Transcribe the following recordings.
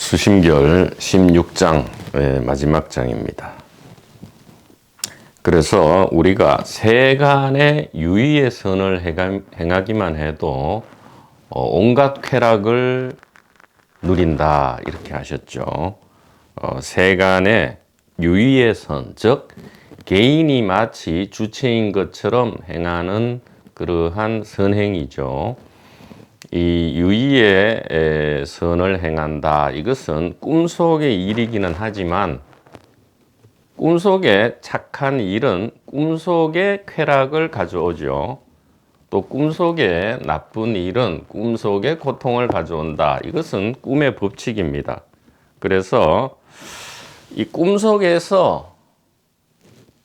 수심결 16장의 마지막 장입니다. 그래서 우리가 세간의 유의의 선을 행하기만 해도 온갖 쾌락을 누린다 이렇게 하셨죠. 세간의 유의의 선, 즉 개인이 마치 주체인 것처럼 행하는 그러한 선행이죠. 이 유의의 선을 행한다. 이것은 꿈속의 일이기는 하지만 꿈속의 착한 일은 꿈속의 쾌락을 가져오죠. 또 꿈속의 나쁜 일은 꿈속의 고통을 가져온다. 이것은 꿈의 법칙입니다. 그래서 이 꿈속에서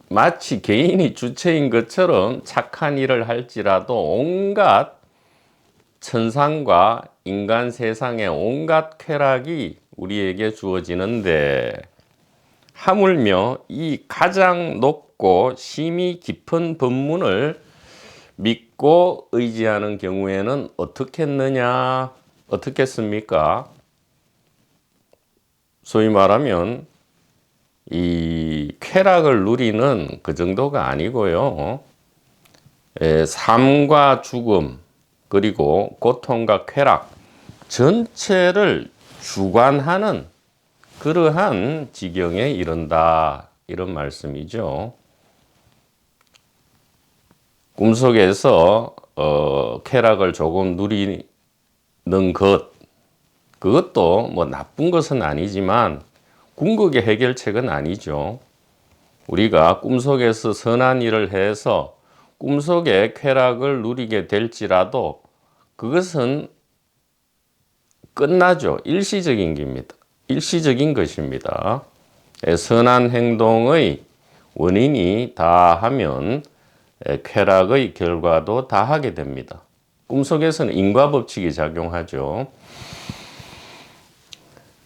마치 개인이 주체인 것처럼 착한 일을 할지라도 온갖 천상과 인간 세상의 온갖 쾌락이 우리에게 주어지는데 하물며 이 가장 높고 심히 깊은 법문을 믿고 의지하는 경우에는 어떻겠느냐? 어떻겠습니까? 소위 말하면 이 쾌락을 누리는 그 정도가 아니고요. 삶과 죽음 그리고 고통과 쾌락 전체를 주관하는 그러한 지경에 이른다 이런 말씀이죠. 꿈속에서 쾌락을 조금 누리는 그것도 뭐 나쁜 것은 아니지만 궁극의 해결책은 아니죠. 우리가 꿈속에서 선한 일을 해서 꿈속의 쾌락을 누리게 될지라도 그것은 끝나죠. 일시적인 것입니다. 선한 행동의 원인이 다하면 쾌락의 결과도 다하게 됩니다. 꿈속에서는 인과법칙이 작용하죠.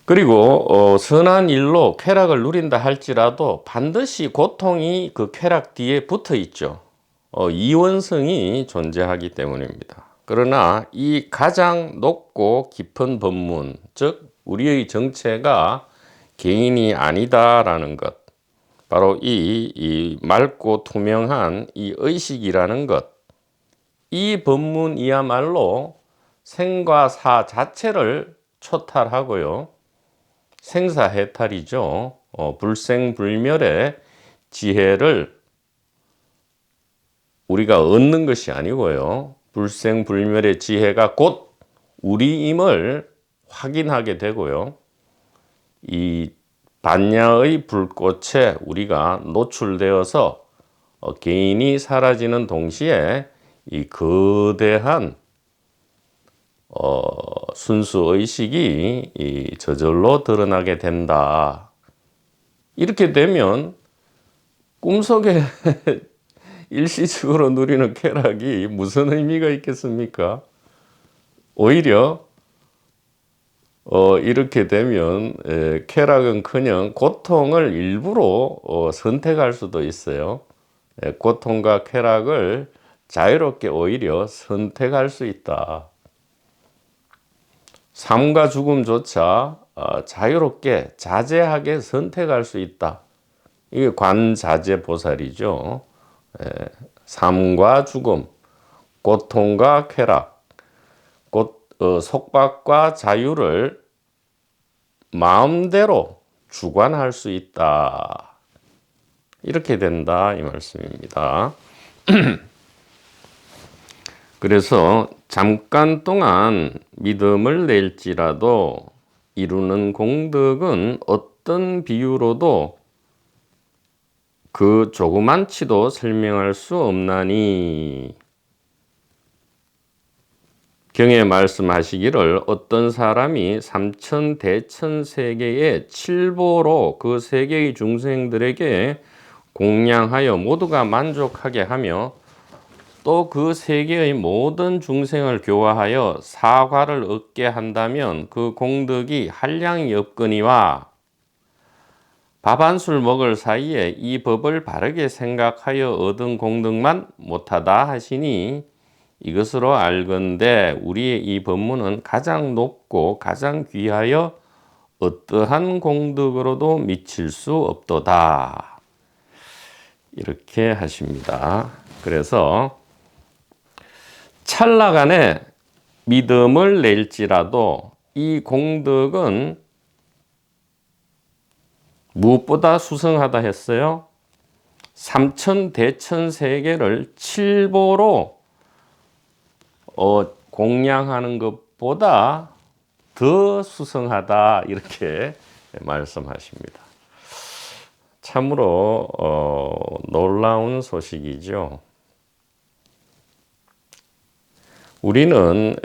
그리고 선한 일로 쾌락을 누린다 할지라도 반드시 고통이 그 쾌락 뒤에 붙어 있죠. 이원성이 존재하기 때문입니다. 그러나 이 가장 높고 깊은 법문, 즉 우리의 정체가 개인이 아니다라는 것, 바로 이 맑고 투명한 이 의식이라는 것, 이 법문이야말로 생과 사 자체를 초탈하고요. 생사해탈이죠. 불생불멸의 지혜를 우리가 얻는 것이 아니고요. 불생불멸의 지혜가 곧 우리임을 확인하게 되고요. 이 반야의 불꽃에 우리가 노출되어서 개인이 사라지는 동시에 이 거대한 순수의식이 저절로 드러나게 된다. 이렇게 되면 꿈속에 일시적으로 누리는 쾌락이 무슨 의미가 있겠습니까? 오히려 이렇게 되면 쾌락은커녕 고통을 일부러 선택할 수도 있어요. 고통과 쾌락을 자유롭게 오히려 선택할 수 있다. 삶과 죽음조차 자유롭게 자제하게 선택할 수 있다. 이게 관자재보살이죠. 삶과 죽음, 고통과 쾌락, 속박과 자유를 마음대로 주관할 수 있다. 이렇게 된다 이 말씀입니다. 그래서 잠깐 동안 믿음을 낼지라도 이루는 공덕은 어떤 비유로도 그 조그만치도 설명할 수 없나니 경에 말씀하시기를 어떤 사람이 삼천대천세계의 칠보로 그 세계의 중생들에게 공양하여 모두가 만족하게 하며 또 그 세계의 모든 중생을 교화하여 사과를 얻게 한다면 그 공덕이 한량이 없거니와 밥 한 술 먹을 사이에 이 법을 바르게 생각하여 얻은 공덕만 못하다 하시니 이것으로 알건대 우리의 이 법문은 가장 높고 가장 귀하여 어떠한 공덕으로도 미칠 수 없도다. 이렇게 하십니다. 그래서 찰나간에 믿음을 낼지라도 이 공덕은 무엇보다 수성하다 했어요? 삼천대천세계를 칠보로 공양하는 것보다 더 수성하다 이렇게 말씀하십니다. 참으로 놀라운 소식이죠. 우리는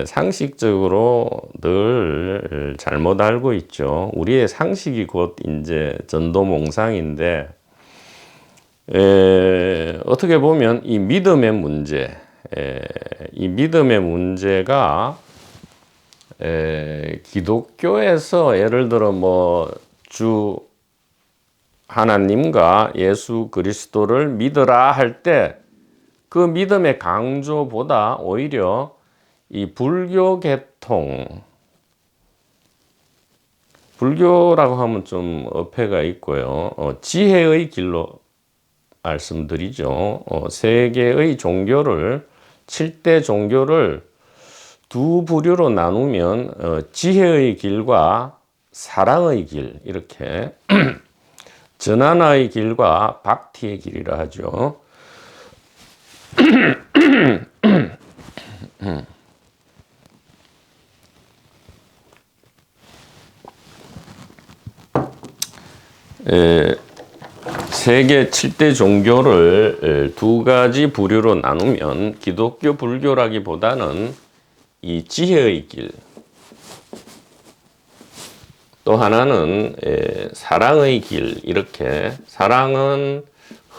상식적으로 늘 잘못 알고 있죠. 우리의 상식이 곧 이제 전도몽상인데, 어떻게 보면 이 믿음의 문제, 이 믿음의 문제가 기독교에서 예를 들어 뭐 주 하나님과 예수 그리스도를 믿으라 할 때 그 믿음의 강조보다 오히려 이 불교 계통, 불교라고 하면 좀 어폐가 있고요. 지혜의 길로 말씀드리죠. 세계의 종교를, 7대 종교를 두 부류로 나누면 지혜의 길과 사랑의 길, 이렇게 전하나의 길과 박티의 길이라 하죠. 세계 7대 종교를 두 가지 부류로 나누면 기독교 불교라기보다는 이 지혜의 길, 또 하나는 사랑의 길, 이렇게 사랑은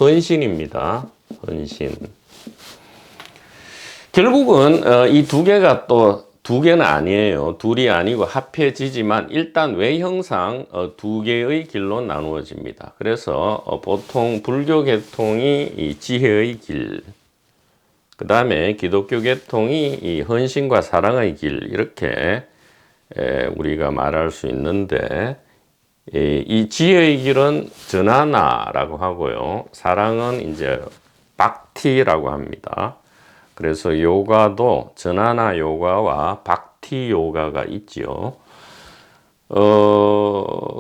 헌신입니다. 헌신. 결국은 이 두 개가 또 두 개는 아니에요. 둘이 아니고 합해지지만 일단 외형상 두 개의 길로 나누어집니다. 그래서 보통 불교 계통이 이 지혜의 길, 그 다음에 기독교 계통이 이 헌신과 사랑의 길, 이렇게 우리가 말할 수 있는데, 이 지혜의 길은 전하나라고 하고요. 사랑은 이제 박티라고 합니다. 그래서 요가도 전하나 요가와 박티 요가가 있지요.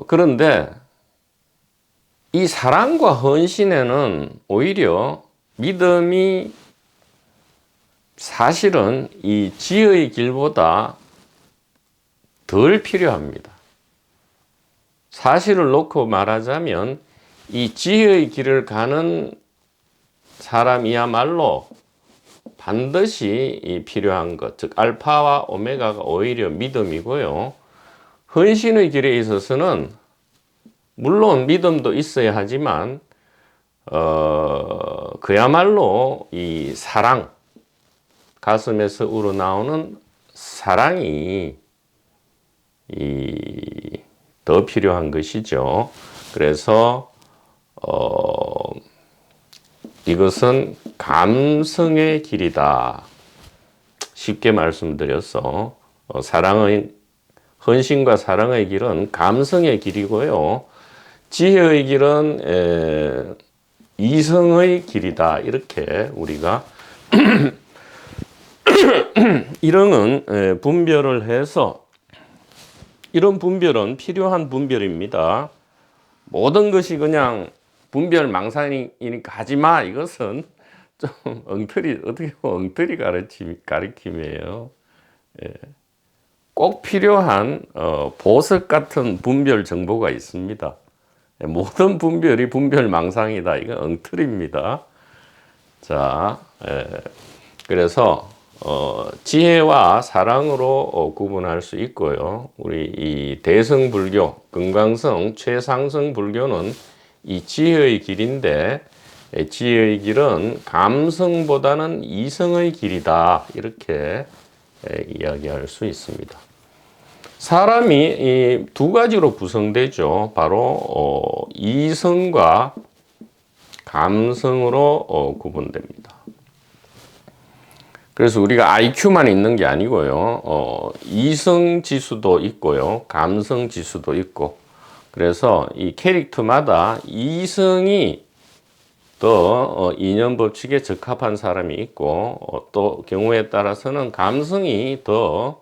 그런데 이 사랑과 헌신에는 오히려 믿음이 사실은 이 지혜의 길보다 덜 필요합니다. 사실을 놓고 말하자면 이 지혜의 길을 가는 사람이야말로 반드시 필요한 것, 즉 알파와 오메가가 오히려 믿음이고요. 헌신의 길에 있어서는 물론 믿음도 있어야 하지만 그야말로 이 사랑, 가슴에서 우러나오는 사랑이 더 필요한 것이죠. 그래서 이것은 감성의 길이다. 쉽게 말씀드려서 사랑의 헌신과 사랑의 길은 감성의 길이고요. 지혜의 길은 이성의 길이다. 이렇게 우리가 이런 분별을 해서, 이런 분별은 필요한 분별입니다. 모든 것이 그냥 분별 망상이니까 하지마, 이것은 좀 엉터리, 어떻게 보면 엉터리 가르침이에요. 꼭 필요한 보석 같은 분별 정보가 있습니다. 모든 분별이 분별 망상이다, 이건 엉터리입니다. 자, 그래서 지혜와 사랑으로 구분할 수 있고요. 우리 이 대성불교, 금강성 최상승 불교는 이 지혜의 길인데, 지혜의 길은 감성보다는 이성의 길이다, 이렇게 이야기할 수 있습니다. 사람이 이 두 가지로 구성되죠. 바로 이성과 감성으로 구분됩니다. 그래서 우리가 IQ만 있는 게 아니고요. 이성 지수도 있고요. 감성 지수도 있고. 그래서 이 캐릭터마다 이성이 더 인연 법칙에 적합한 사람이 있고, 또 경우에 따라서는 감성이 더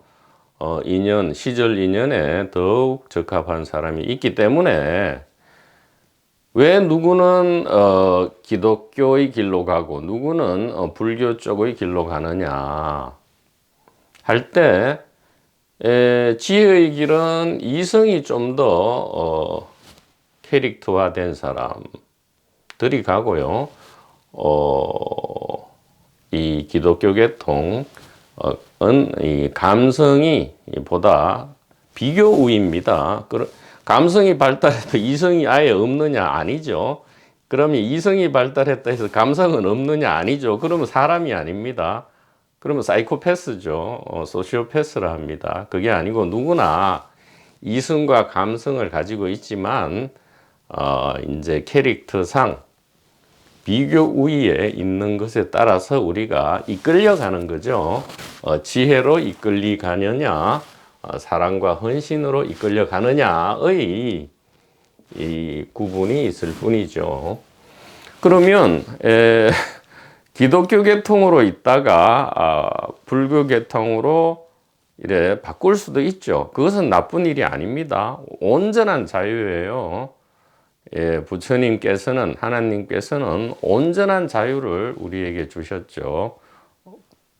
시절 인연에 더욱 적합한 사람이 있기 때문에 왜 누구는 기독교의 길로 가고 누구는 불교 쪽의 길로 가느냐 할 때 지혜의 길은 이성이 좀 더 캐릭터화된 사람들이 가고요. 이 기독교 계통은 이 감성이 보다 비교 우위입니다. 감성이 발달해도 이성이 아예 없느냐? 아니죠. 그러면 이성이 발달했다 해서 감성은 없느냐? 아니죠. 그러면 사람이 아닙니다. 그러면 사이코패스죠. 소시오패스라 합니다. 그게 아니고 누구나 이성과 감성을 가지고 있지만 이제 캐릭터상 비교 우위에 있는 것에 따라서 우리가 이끌려가는 거죠. 지혜로 이끌리가느냐, 사랑과 헌신으로 이끌려가느냐의 이 구분이 있을 뿐이죠. 그러면 기독교 계통으로 있다가 불교 계통으로 이래 바꿀 수도 있죠. 그것은 나쁜 일이 아닙니다. 온전한 자유예요. 부처님께서는, 하나님께서는 온전한 자유를 우리에게 주셨죠.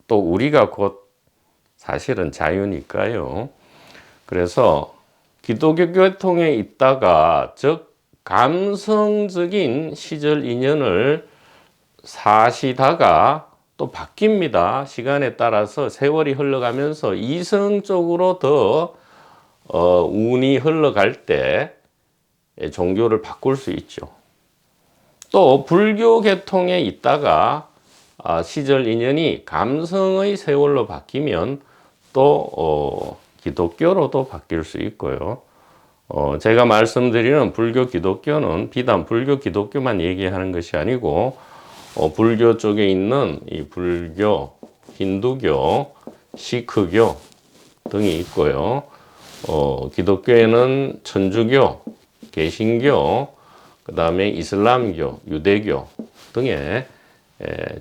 또 우리가 곧 사실은 자유니까요. 그래서 기독교 계통에 있다가 즉 감성적인 시절 인연을 사시다가 또 바뀝니다. 시간에 따라서 세월이 흘러가면서 이성 쪽으로 더 운이 흘러갈 때 종교를 바꿀 수 있죠. 또 불교 계통에 있다가 시절 인연이 감성의 세월로 바뀌면 또 기독교로도 바뀔 수 있고요. 제가 말씀드리는 불교 기독교는 비단 불교 기독교만 얘기하는 것이 아니고 불교 쪽에 있는 이 불교, 힌두교, 시크교 등이 있고요. 기독교에는 천주교, 개신교, 그 다음에 이슬람교, 유대교 등의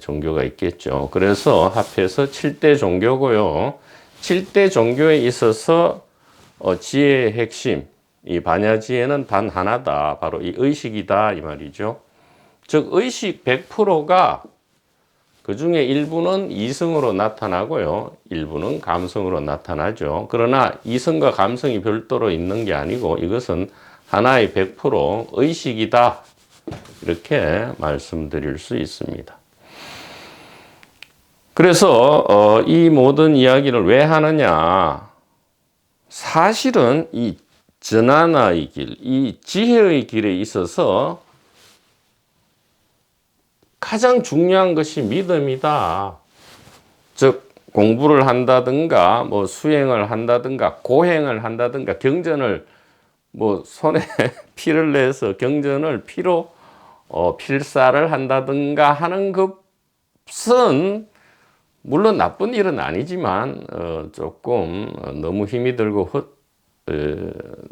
종교가 있겠죠. 그래서 합해서 7대 종교고요. 7대 종교에 있어서 지혜의 핵심, 이 반야지혜는 단 하나다. 바로 이 의식이다 이 말이죠. 즉 의식 100%가 그 중에 일부는 이성으로 나타나고요. 일부는 감성으로 나타나죠. 그러나 이성과 감성이 별도로 있는 게 아니고 이것은 하나의 100% 의식이다. 이렇게 말씀드릴 수 있습니다. 그래서 이 모든 이야기를 왜 하느냐. 사실은 이 전하나의 길, 이 지혜의 길에 있어서 가장 중요한 것이 믿음이다. 즉 공부를 한다든가 뭐 수행을 한다든가 고행을 한다든가 경전을 뭐 손에 피를 내서 경전을 피로 필사를 한다든가 하는 것은 물론 나쁜 일은 아니지만 조금 너무 힘이 들고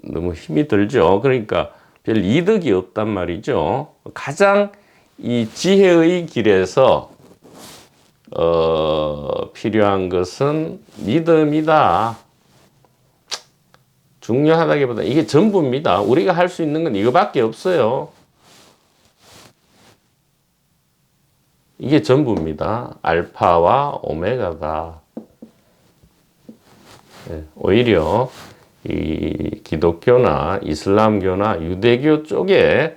너무 힘이 들죠. 그러니까 별 이득이 없단 말이죠. 가장 이 지혜의 길에서 필요한 것은 믿음이다. 중요하다기보다 이게 전부입니다. 우리가 할 수 있는 건 이거밖에 없어요. 이게 전부입니다. 알파와 오메가다. 오히려 이 기독교나 이슬람교나 유대교 쪽에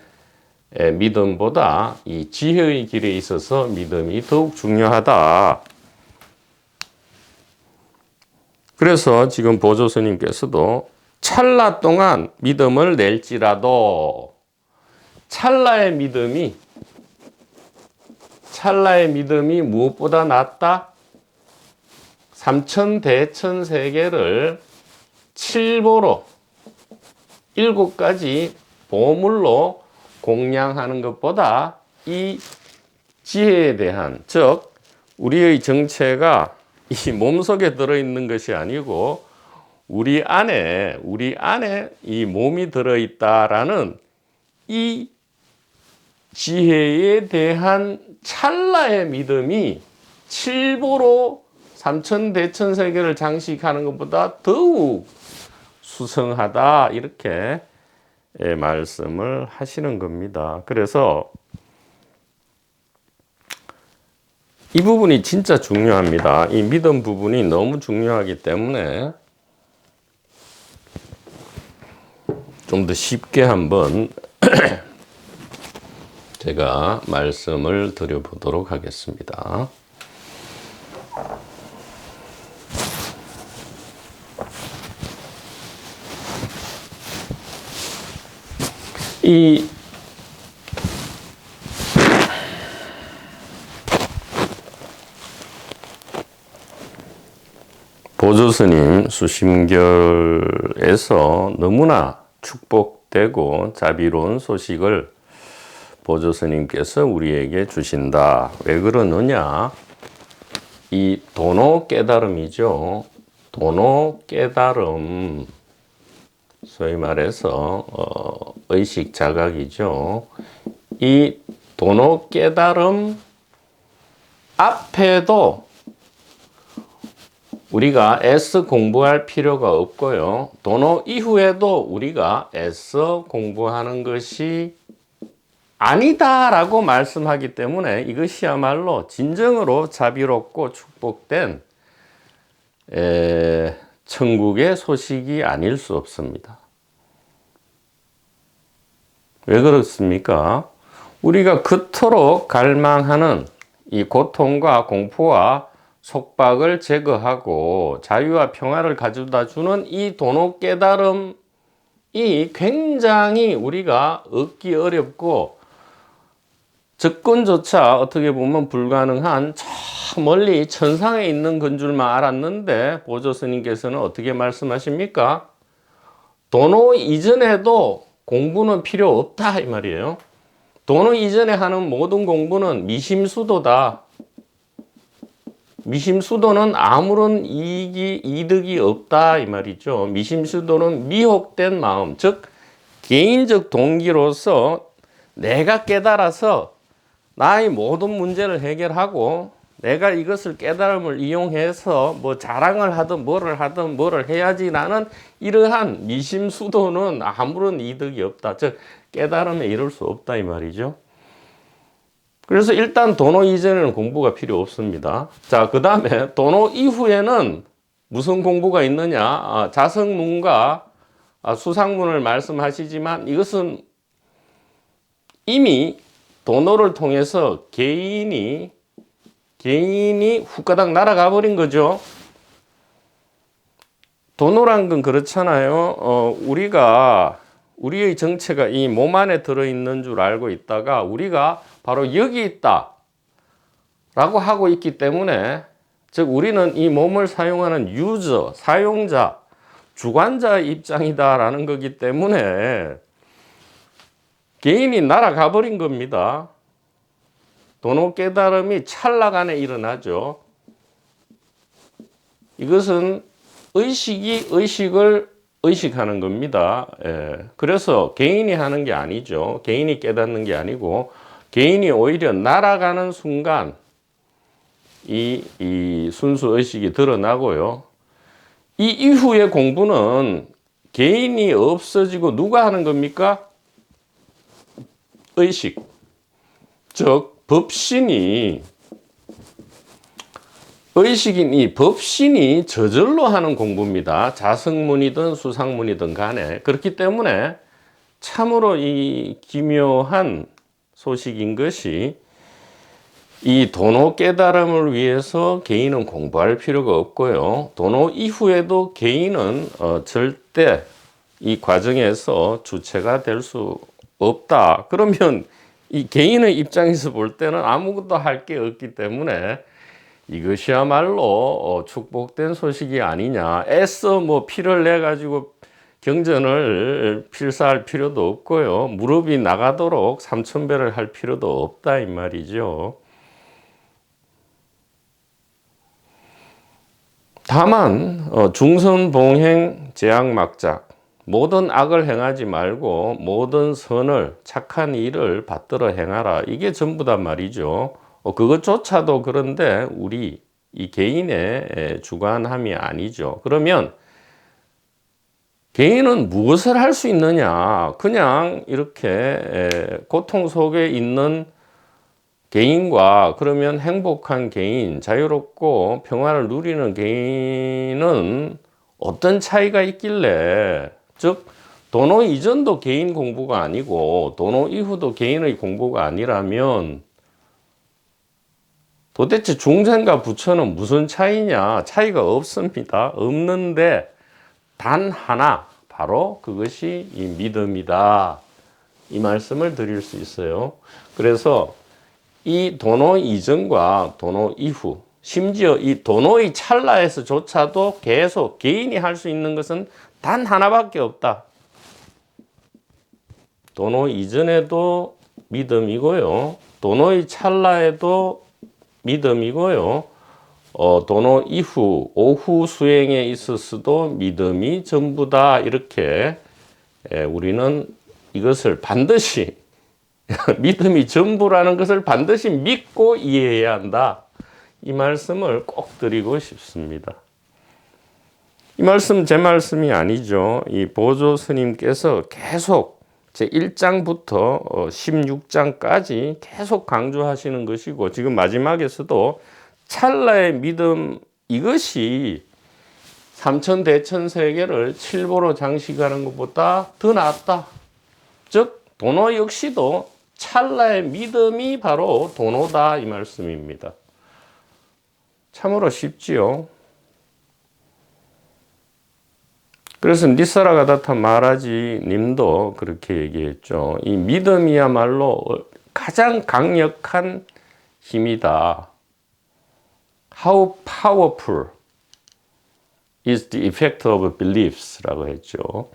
믿음보다 이 지혜의 길에 있어서 믿음이 더욱 중요하다. 그래서 지금 보조 스님께서도 찰나 동안 믿음을 낼지라도 찰나의 믿음이 무엇보다 낫다? 삼천대천세계를 칠보로 7가지 보물로 공양하는 것보다 이 지혜에 대한, 즉 우리의 정체가 이 몸속에 들어있는 것이 아니고 우리 안에 이 몸이 들어있다라는 이 지혜에 대한 찰나의 믿음이 칠보로 삼천대천세계를 장식하는 것보다 더욱 수성하다, 이렇게 말씀을 하시는 겁니다. 그래서 이 부분이 진짜 중요합니다. 이 믿음 부분이 너무 중요하기 때문에 좀 더 쉽게 한번 제가 말씀을 드려보도록 하겠습니다. 이 보조스님 수심결에서 너무나 축복되고 자비로운 소식을 보조스님께서 우리에게 주신다. 왜 그러느냐? 이 도노 깨달음이죠. 도노 깨달음, 소위 말해서 의식 자각이죠. 이 도노 깨달음 앞에도 우리가 애써 공부할 필요가 없고요. 도노 이후에도 우리가 애써 공부하는 것이 아니다라고 말씀하기 때문에 이것이야말로 진정으로 자비롭고 축복된 천국의 소식이 아닐 수 없습니다. 왜 그렇습니까? 우리가 그토록 갈망하는 이 고통과 공포와 속박을 제거하고 자유와 평화를 가져다 주는 이 도노 깨달음이 굉장히 우리가 얻기 어렵고 접근조차 어떻게 보면 불가능한 저 멀리 천상에 있는 건 줄만 알았는데 보조스님께서는 어떻게 말씀하십니까? 도노 이전에도 공부는 필요 없다, 이 말이에요. 도노 이전에 하는 모든 공부는 미심수도다. 미심수도는 아무런 이득이 없다, 이 말이죠. 미심수도는 미혹된 마음, 즉 개인적 동기로서 내가 깨달아서 나의 모든 문제를 해결하고 내가 이것을 깨달음을 이용해서 뭐 자랑을 하든 뭐를 해야지, 나는 이러한 미심수도는 아무런 이득이 없다. 즉 깨달음에 이를 수 없다, 이 말이죠. 그래서 일단 도노 이전에는 공부가 필요 없습니다. 자, 그 다음에 도노 이후에는 무슨 공부가 있느냐? 자성문과 수상문을 말씀하시지만 이것은 이미 도노를 통해서 개인이 훅가닥 날아가 버린 거죠. 도노란 건 그렇잖아요. 우리의 정체가 이 몸 안에 들어있는 줄 알고 있다가 우리가 바로 여기 있다 라고 하고 있기 때문에, 즉 우리는 이 몸을 사용하는 유저, 사용자, 주관자의 입장이다 라는 거기 때문에 개인이 날아가 버린 겁니다. 도노 깨달음이 찰나간에 일어나죠. 이것은 의식이 의식을 의식하는 겁니다. 그래서 개인이 하는 게 아니죠. 개인이 깨닫는 게 아니고 개인이 오히려 날아가는 순간 이 순수 의식이 드러나고요. 이 이후의 공부는 개인이 없어지고 누가 하는 겁니까? 의식, 즉 법신이, 의식인 이 법신이 저절로 하는 공부입니다. 자성문이든 수상문이든 간에. 그렇기 때문에 참으로 이 기묘한 소식인 것이, 이 도노 깨달음을 위해서 개인은 공부할 필요가 없고요. 도노 이후에도 개인은 절대 이 과정에서 주체가 될 수 없다. 그러면 이 개인의 입장에서 볼 때는 아무것도 할 게 없기 때문에 이것이야말로 축복된 소식이 아니냐. 애써 뭐 피를 내 가지고 경전을 필사할 필요도 없고요. 무릎이 나가도록 삼천배를 할 필요도 없다, 이 말이죠. 다만 중선봉행 제약막작, 모든 악을 행하지 말고 모든 선을, 착한 일을 받들어 행하라. 이게 전부다 말이죠. 그것조차도 그런데 우리 이 개인의 주관함이 아니죠. 그러면 개인은 무엇을 할 수 있느냐? 그냥 이렇게 고통 속에 있는 개인과 그러면 행복한 개인, 자유롭고 평화를 누리는 개인은 어떤 차이가 있길래, 즉 도노 이전도 개인 공부가 아니고 도노 이후도 개인의 공부가 아니라면 도대체 중생과 부처는 무슨 차이냐? 차이가 없습니다. 없는데 단 하나, 바로 그것이 이 믿음이다. 이 말씀을 드릴 수 있어요. 그래서 이 도노 이전과 도노 이후, 심지어 이 도노의 찰나에서조차도 계속 개인이 할 수 있는 것은 단 하나밖에 없다. 도노 이전에도 믿음이고요. 도노의 찰나에도 믿음이고요. 도노 이후, 오후 수행에 있어서도 믿음이 전부다. 이렇게 우리는 이것을 반드시 믿음이 전부라는 것을 반드시 믿고 이해해야 한다. 이 말씀을 꼭 드리고 싶습니다. 이 말씀 제 말씀이 아니죠. 이 보조 스님께서 계속 제 1장부터 16장까지 계속 강조하시는 것이고, 지금 마지막에서도 찰나의 믿음, 이것이 삼천대천세계를 칠보로 장식하는 것보다 더 낫다. 즉 도노 역시도 찰나의 믿음이 바로 도노다, 이 말씀입니다. 참으로 쉽지요. 그래서 니사라가다타 마하라지 님도 그렇게 얘기했죠. 이 믿음이야말로 가장 강력한 힘이다. How powerful is the effect of beliefs 라고 했죠.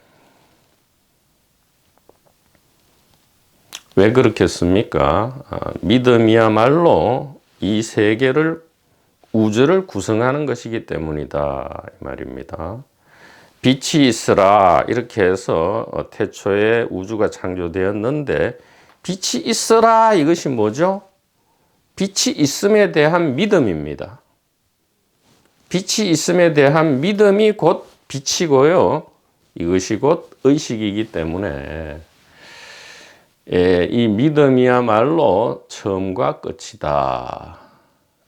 왜 그렇겠습니까? 믿음이야말로 이 세계를, 우주를 구성하는 것이기 때문이다, 이 말입니다. 빛이 있으라 이렇게 해서 태초에 우주가 창조되었는데, 빛이 있으라 이것이 뭐죠? 빛이 있음에 대한 믿음입니다. 빛이 있음에 대한 믿음이 곧 빛이고요. 이것이 곧 의식이기 때문에 이 믿음이야말로 처음과 끝이다.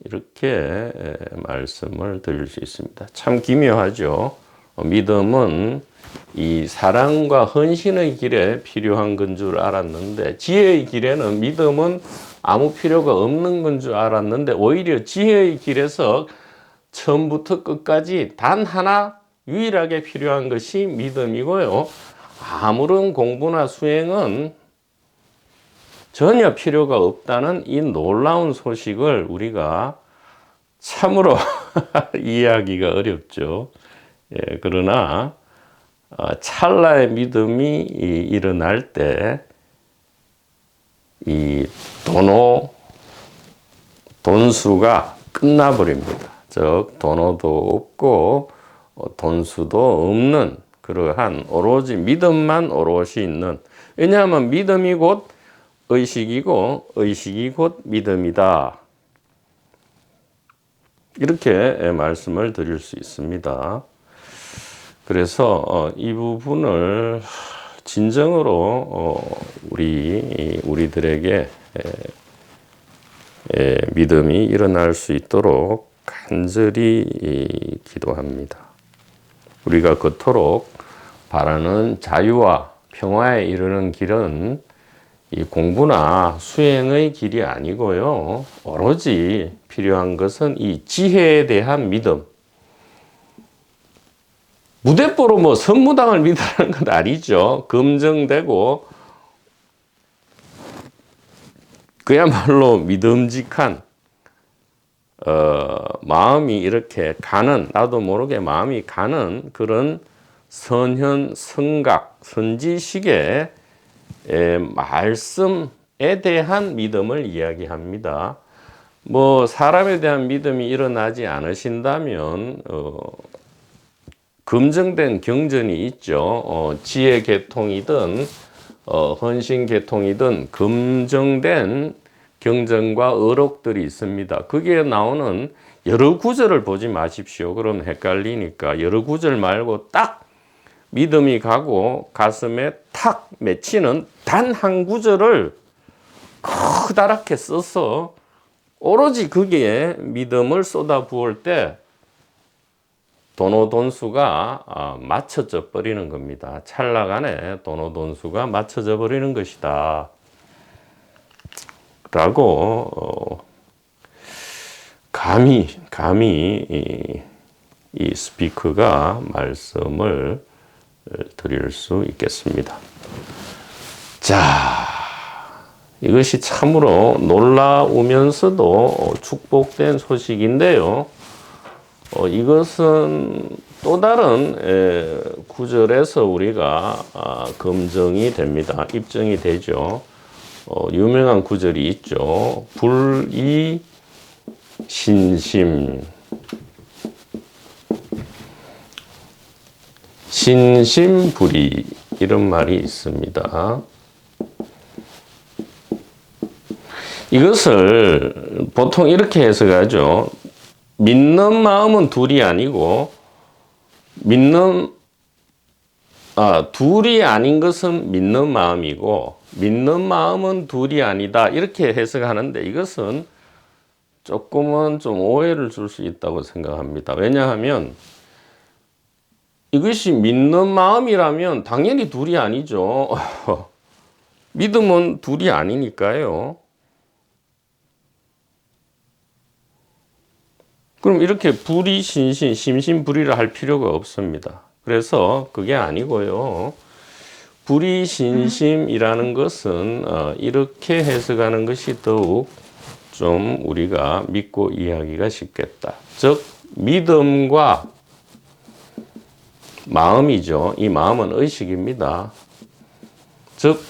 이렇게 말씀을 드릴 수 있습니다. 참 기묘하죠. 믿음은 이 사랑과 헌신의 길에 필요한 건 줄 알았는데, 지혜의 길에는 믿음은 아무 필요가 없는 건 줄 알았는데, 오히려 지혜의 길에서 처음부터 끝까지 단 하나 유일하게 필요한 것이 믿음이고요. 아무런 공부나 수행은 전혀 필요가 없다는 이 놀라운 소식을 우리가 참으로 이해하기가 어렵죠. 그러나 찰나의 믿음이 일어날 때 이 돈수가 끝나버립니다. 즉 돈호도 없고 돈수도 없는 그러한 오로지 믿음만 오롯이 있는, 왜냐하면 믿음이 곧 의식이고 의식이 곧 믿음이다. 이렇게 말씀을 드릴 수 있습니다. 그래서 이 부분을 진정으로 우리들에게 믿음이 일어날 수 있도록 간절히 기도합니다. 우리가 그토록 바라는 자유와 평화에 이르는 길은 이 공부나 수행의 길이 아니고요. 오로지 필요한 것은 이 지혜에 대한 믿음. 무대뽀로 뭐 선무당을 믿으라는 건 아니죠. 검증되고 그야말로 믿음직한 마음이 이렇게 가는, 나도 모르게 마음이 가는 그런 선현, 성각, 선지식의 말씀에 대한 믿음을 이야기합니다. 뭐 사람에 대한 믿음이 일어나지 않으신다면 검증된 경전이 있죠. 지혜 계통이든 헌신 계통이든 검증된 경전과 어록들이 있습니다. 거기에 나오는 여러 구절을 보지 마십시오. 그럼 헷갈리니까 여러 구절 말고 딱 믿음이 가고 가슴에 탁 맺히는 단 한 구절을 커다랗게 써서 오로지 거기에 믿음을 쏟아 부을 때 돈수가 맞춰져 버리는 겁니다. 찰나간에 돈수가 맞춰져 버리는 것이다. 라고 감히 이 스피커가 말씀을 드릴 수 있겠습니다. 자, 이것이 참으로 놀라우면서도 축복된 소식인데요. 이것은 또 다른 구절에서 우리가 검증이 됩니다. 입증이 되죠. 유명한 구절이 있죠. 불이신심, 신심불이, 이런 말이 있습니다. 이것을 보통 이렇게 해석하죠. 믿는 마음은 둘이 아니고 둘이 아닌 것은 믿는 마음이고 믿는 마음은 둘이 아니다, 이렇게 해석하는데 이것은 조금은 좀 오해를 줄 수 있다고 생각합니다. 왜냐하면 이것이 믿는 마음이라면 당연히 둘이 아니죠. 믿음은 둘이 아니니까요. 그럼 이렇게 불이신신, 심신불이를 할 필요가 없습니다. 그래서 그게 아니고요. 불이신심이라는 것은 이렇게 해석하는 것이 더욱 좀 우리가 믿고 이해하기가 쉽겠다. 즉 믿음과 마음이죠. 이 마음은 의식입니다. 즉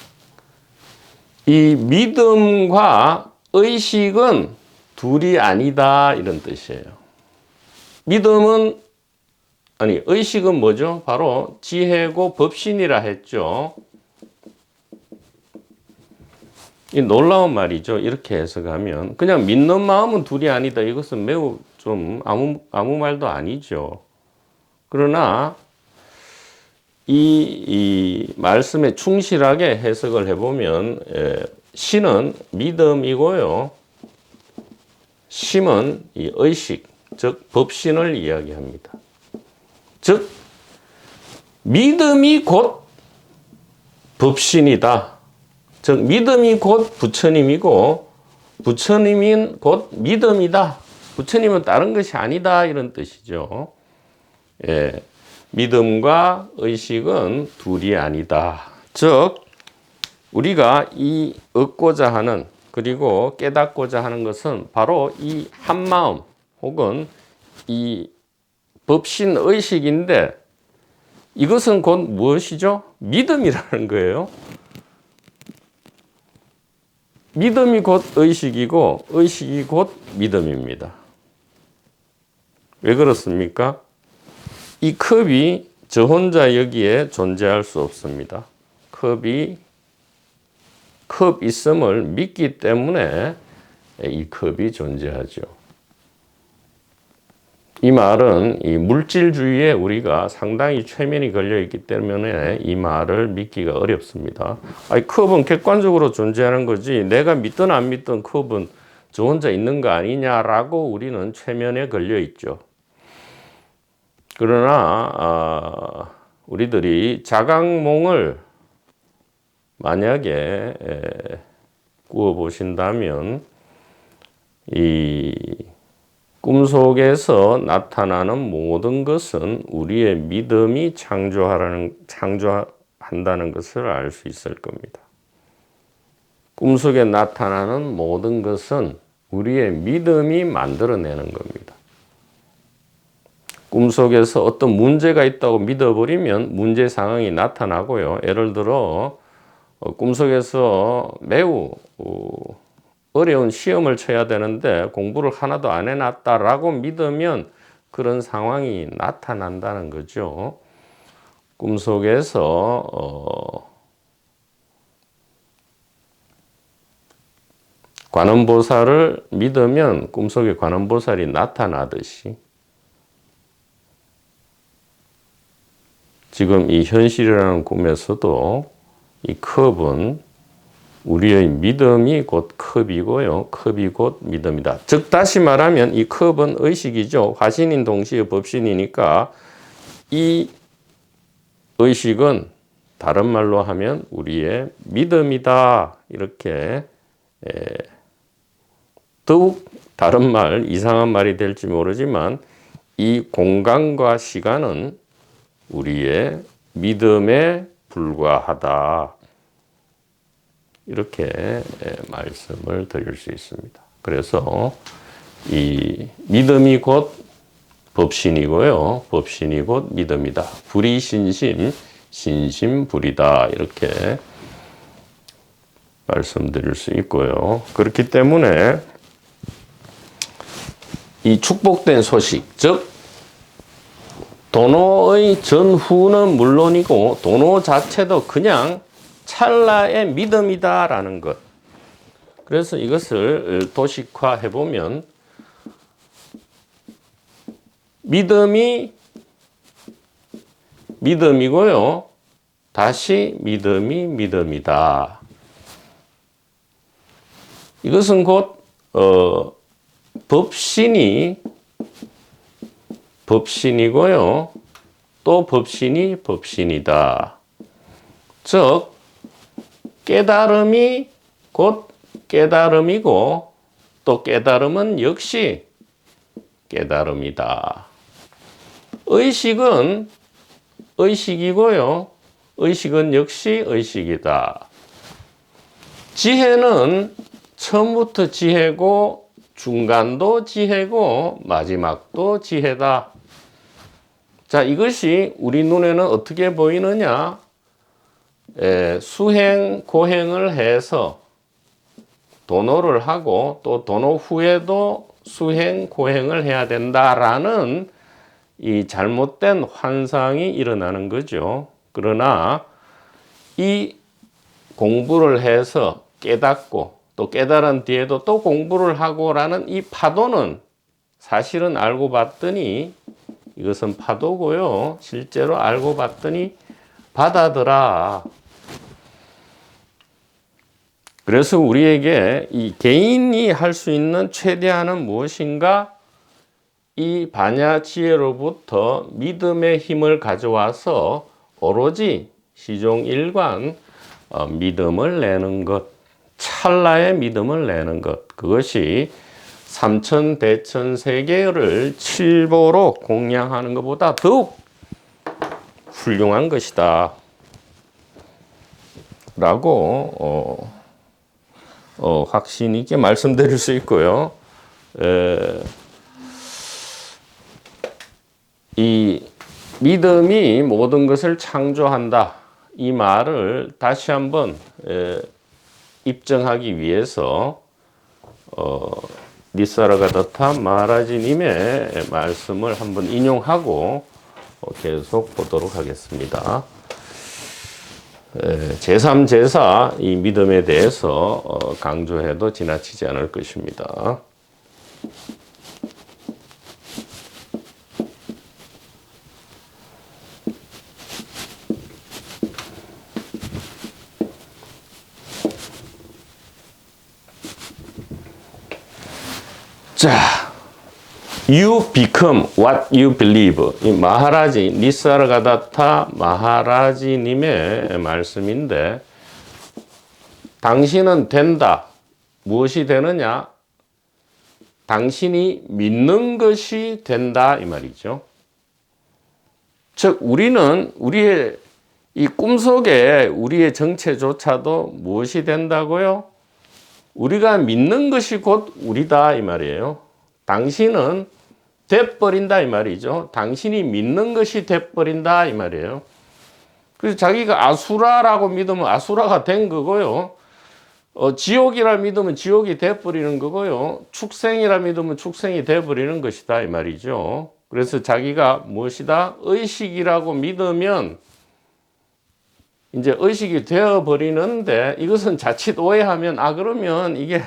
이 믿음과 의식은 둘이 아니다, 이런 뜻이에요. 의식은 뭐죠? 바로 지혜고 법신이라 했죠. 이 놀라운 말이죠. 이렇게 해석하면 그냥 믿는 마음은 둘이 아니다, 이것은 매우 좀 아무 말도 아니죠. 그러나 이 말씀에 충실하게 해석을 해보면 신은 믿음이고요, 심은 이 의식, 즉 법신을 이야기합니다. 즉 믿음이 곧 법신이다. 즉 믿음이 곧 부처님이고 부처님인 곧 믿음이다. 부처님은 다른 것이 아니다, 이런 뜻이죠. 믿음과 의식은 둘이 아니다. 즉 우리가 이 얻고자 하는, 그리고 깨닫고자 하는 것은 바로 이 한마음 혹은 이 법신 의식인데 이것은 곧 무엇이죠? 믿음이라는 거예요. 믿음이 곧 의식이고 의식이 곧 믿음입니다. 왜 그렇습니까? 이 컵이 저 혼자 여기에 존재할 수 없습니다. 컵 있음을 믿기 때문에 이 컵이 존재하죠. 이 말은 이 물질주의에 우리가 상당히 최면이 걸려 있기 때문에 이 말을 믿기가 어렵습니다. 컵은 객관적으로 존재하는 거지 내가 믿든 안 믿든 컵은 저 혼자 있는 거 아니냐라고 우리는 최면에 걸려 있죠. 그러나 우리들이 자각몽을 만약에 꾸어 보신다면 이 꿈속에서 나타나는 모든 것은 우리의 믿음이 창조한다는 것을 알 수 있을 겁니다. 꿈속에 나타나는 모든 것은 우리의 믿음이 만들어내는 겁니다. 꿈속에서 어떤 문제가 있다고 믿어버리면 문제 상황이 나타나고요. 예를 들어 꿈속에서 매우 어려운 시험을 쳐야 되는데 공부를 하나도 안 해놨다라고 믿으면 그런 상황이 나타난다는 거죠. 꿈속에서 관음보살을 믿으면 꿈속에 관음보살이 나타나듯이 지금 이 현실이라는 꿈에서도 이 컵은 우리의 믿음이 곧 컵이고요. 컵이 곧 믿음이다. 즉 다시 말하면 이 컵은 의식이죠. 화신인 동시에 법신이니까 이 의식은 다른 말로 하면 우리의 믿음이다. 이렇게 더욱 다른 말, 이상한 말이 될지 모르지만 이 공간과 시간은 우리의 믿음에 불과하다. 이렇게 말씀을 드릴 수 있습니다. 그래서 이 믿음이 곧 법신이고요. 법신이 곧 믿음이다. 불이 신심, 신심 불이다. 이렇게 말씀드릴 수 있고요. 그렇기 때문에 이 축복된 소식, 즉 도노의 전후는 물론이고 도노 자체도 그냥 찰나의 믿음이다라는 것. 그래서 이것을 도식화해 보면 믿음이 믿음이고요. 다시 믿음이 믿음이다. 이것은 곧 법신이고요. 또 법신이 법신이다. 즉 깨달음이 곧 깨달음이고 또 깨달음은 역시 깨달음이다. 의식은 의식이고요. 의식은 역시 의식이다. 지혜는 처음부터 지혜고 중간도 지혜고 마지막도 지혜다. 자, 이것이 우리 눈에는 어떻게 보이느냐? 수행, 고행을 해서 도노를 하고 또 도노 후에도 수행, 고행을 해야 된다라는 이 잘못된 환상이 일어나는 거죠. 그러나 이 공부를 해서 깨닫고 또 깨달은 뒤에도 또 공부를 하고라는 이 파도는 사실은 알고 봤더니 이것은 파도고요. 실제로 알고 봤더니 바다더라. 그래서 우리에게 이 개인이 할 수 있는 최대한은 무엇인가? 이 반야지혜로부터 믿음의 힘을 가져와서 오로지 시종일관 믿음을 내는 것, 찰나의 믿음을 내는 것, 그것이 삼천대천세계를 칠보로 공양하는 것보다 더욱 훌륭한 것이다 라고 확신 있게 말씀드릴 수 있고요. 이 믿음이 모든 것을 창조한다. 이 말을 다시 한번 입증하기 위해서 니사라가다타 마하라지님의 말씀을 한번 인용하고 계속 보도록 하겠습니다. 제3제사 이 믿음에 대해서 강조해도 지나치지 않을 것입니다. 자, You become what you believe. 이 마하라지, 니사르가다타 마하라지님의 말씀인데, 당신은 된다. 무엇이 되느냐? 당신이 믿는 것이 된다. 이 말이죠. 즉, 우리는 우리의 이 꿈속에 우리의 정체조차도 무엇이 된다고요? 우리가 믿는 것이 곧 우리다. 이 말이에요. 당신은 돼버린다 이 말이죠. 당신이 믿는 것이 돼버린다 이 말이에요. 그래서 자기가 아수라라고 믿으면 아수라가 된 거고요. 지옥이라 믿으면 지옥이 돼버리는 거고요. 축생이라 믿으면 축생이 돼버리는 것이다 이 말이죠. 그래서 자기가 무엇이다? 의식이라고 믿으면 이제 의식이 되어버리는데, 이것은 자칫 오해하면 그러면 이게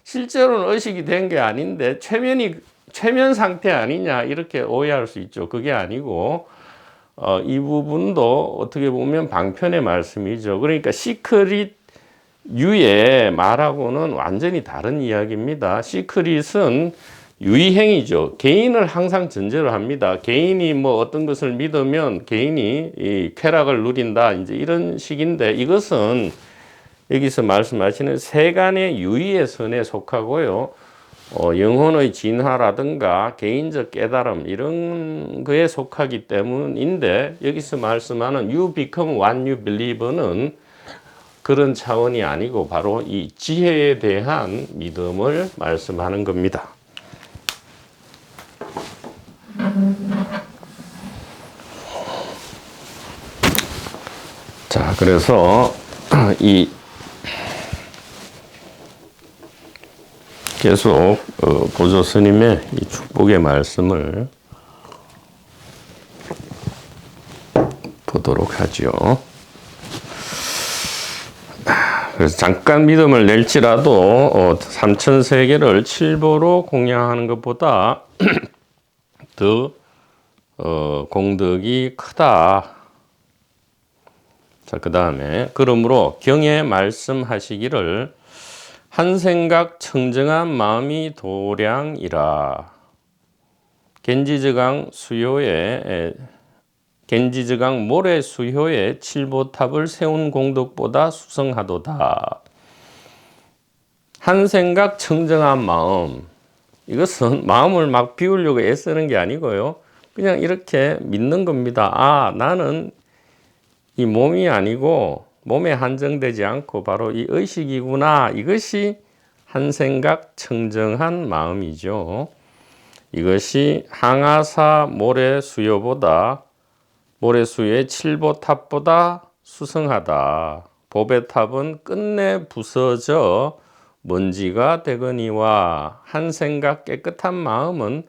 실제로는 의식이 된 게 아닌데 최면 상태 아니냐 이렇게 오해할 수 있죠. 그게 아니고 이 부분도 어떻게 보면 방편의 말씀이죠. 그러니까 시크릿 유의 말하고는 완전히 다른 이야기입니다. 시크릿은 유의행위죠. 개인을 항상 전제로 합니다. 개인이 뭐 어떤 것을 믿으면 개인이 이 쾌락을 누린다, 이제 이런 식인데, 이것은 여기서 말씀하시는 세간의 유의의 선에 속하고요. 영혼의 진화라든가 개인적 깨달음 이런 거에 속하기 때문인데, 여기서 말씀하는 You become what you believe는 그런 차원이 아니고 바로 이 지혜에 대한 믿음을 말씀하는 겁니다. 자, 그래서 이 계속 보조 스님의 이 축복의 말씀을 보도록 하죠. 그래서 잠깐 믿음을 낼지라도 삼천세계를 칠보로 공양하는 것보다 더 공덕이 크다. 자, 그 다음에 그러므로 경에 말씀하시기를 한 생각 청정한 마음이 도량이라. 겐지저강 모래 수효에 칠보탑을 세운 공덕보다 수성하도다. 한 생각 청정한 마음, 이것은 마음을 막 비우려고 애쓰는 게 아니고요. 그냥 이렇게 믿는 겁니다. 나는 이 몸이 아니고 몸에 한정되지 않고 바로 이 의식이구나. 이것이 한 생각 청정한 마음이죠. 이것이 항아사 모래수의 칠보탑보다 수성하다. 보배탑은 끝내 부서져 먼지가 되거니와 한 생각 깨끗한 마음은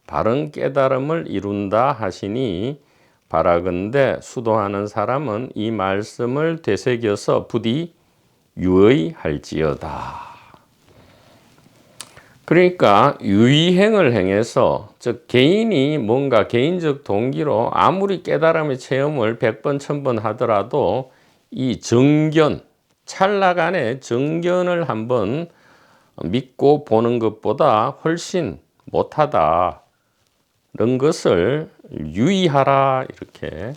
바른 깨달음을 이룬다 하시니, 바라건대 수도하는 사람은 이 말씀을 되새겨서 부디 유의할지어다. 그러니까 유의행을 행해서, 즉 개인이 뭔가 개인적 동기로 아무리 깨달음의 체험을 100번 1000번 하더라도 이 정견, 찰나간의 정견을 한번 믿고 보는 것보다 훨씬 못하다. 이런 것을 유의하라, 이렇게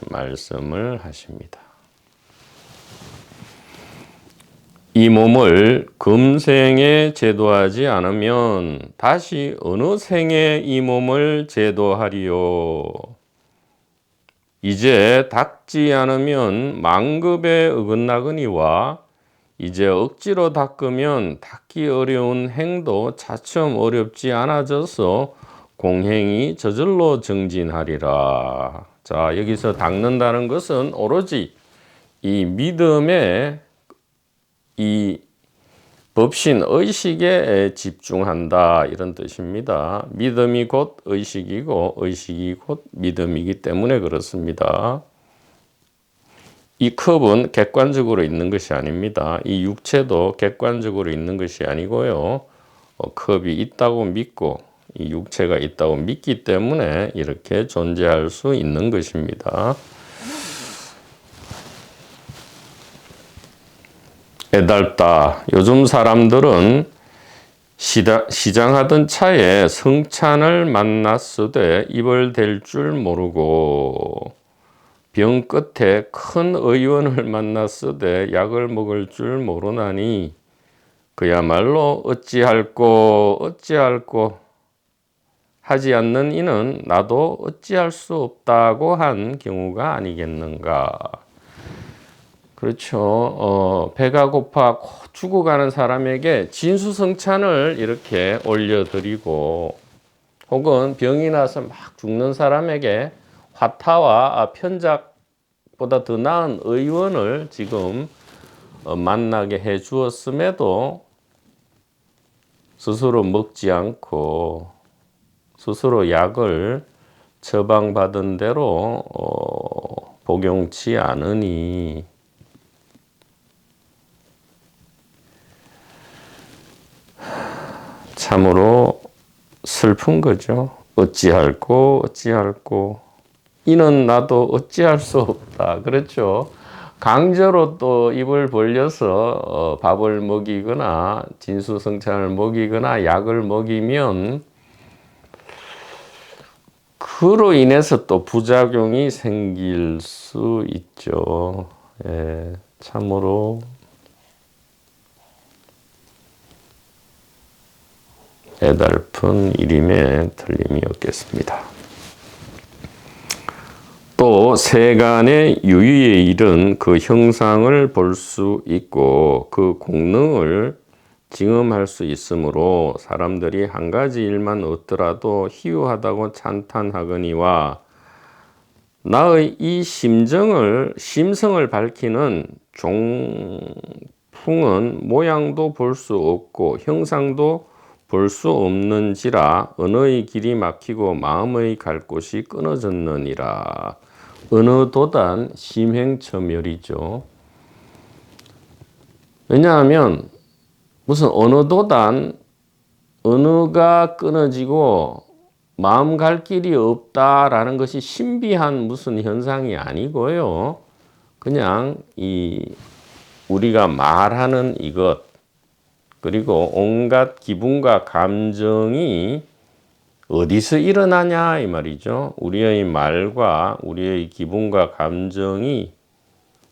말씀을 하십니다. 이 몸을 금생에 제도하지 않으면 다시 어느 생에 이 몸을 제도하리요. 이제 닦지 않으면 만급에 어긋나거니와 이제 억지로 닦으면 닦기 어려운 행도 차츰 어렵지 않아져서 공행이 저절로 정진하리라. 자, 여기서 닦는다는 것은 오로지 이 믿음의 이 법신 의식에 집중한다, 이런 뜻입니다. 믿음이 곧 의식이고 의식이 곧 믿음이기 때문에 그렇습니다. 이 컵은 객관적으로 있는 것이 아닙니다. 이 육체도 객관적으로 있는 것이 아니고요. 컵이 있다고 믿고 이 육체가 있다고 믿기 때문에 이렇게 존재할 수 있는 것입니다. 애달다. 요즘 사람들은 시장하던 차에 성찬을 만났으되 입을 댈 줄 모르고, 병 끝에 큰 의원을 만났으되 약을 먹을 줄 모르나니, 그야말로 어찌할꼬 하지 않는 이는 나도 어찌할 수 없다고 한 경우가 아니겠는가. 그렇죠. 배가 고파 죽어가는 사람에게 진수성찬을 이렇게 올려드리고, 혹은 병이 나서 막 죽는 사람에게 화타와 편작보다 더 나은 의원을 지금 만나게 해 주었음에도 스스로 먹지 않고 스스로 약을 처방받은 대로 복용치 않으니 참으로 슬픈 거죠. 어찌할꼬 어찌할꼬 이는 나도 어찌할 수 없다. 그렇죠. 강제로 또 입을 벌려서 밥을 먹이거나 진수성찬을 먹이거나 약을 먹이면 그로 인해서 또 부작용이 생길 수 있죠. 예, 참으로 애달픈 일임에 틀림이 없겠습니다. 또 세간의 유의의 일은 그 형상을 볼 수 있고 그 공능을 증험할 수 있으므로 사람들이 한 가지 일만 얻더라도 희유하다고 찬탄하거니와 나의 이 심성을 밝히는 종풍은 모양도 볼 수 없고 형상도 볼 수 없는지라 언어의 길이 막히고 마음의 갈 곳이 끊어졌느니라. 언어도단 심행처멸이죠. 왜냐하면 무슨 언어도단 언어가 끊어지고 마음 갈 길이 없다라는 것이 신비한 무슨 현상이 아니고요. 그냥 우리가 말하는 이것 그리고 온갖 기분과 감정이 어디서 일어나냐 이 말이죠. 우리의 말과 우리의 기분과 감정이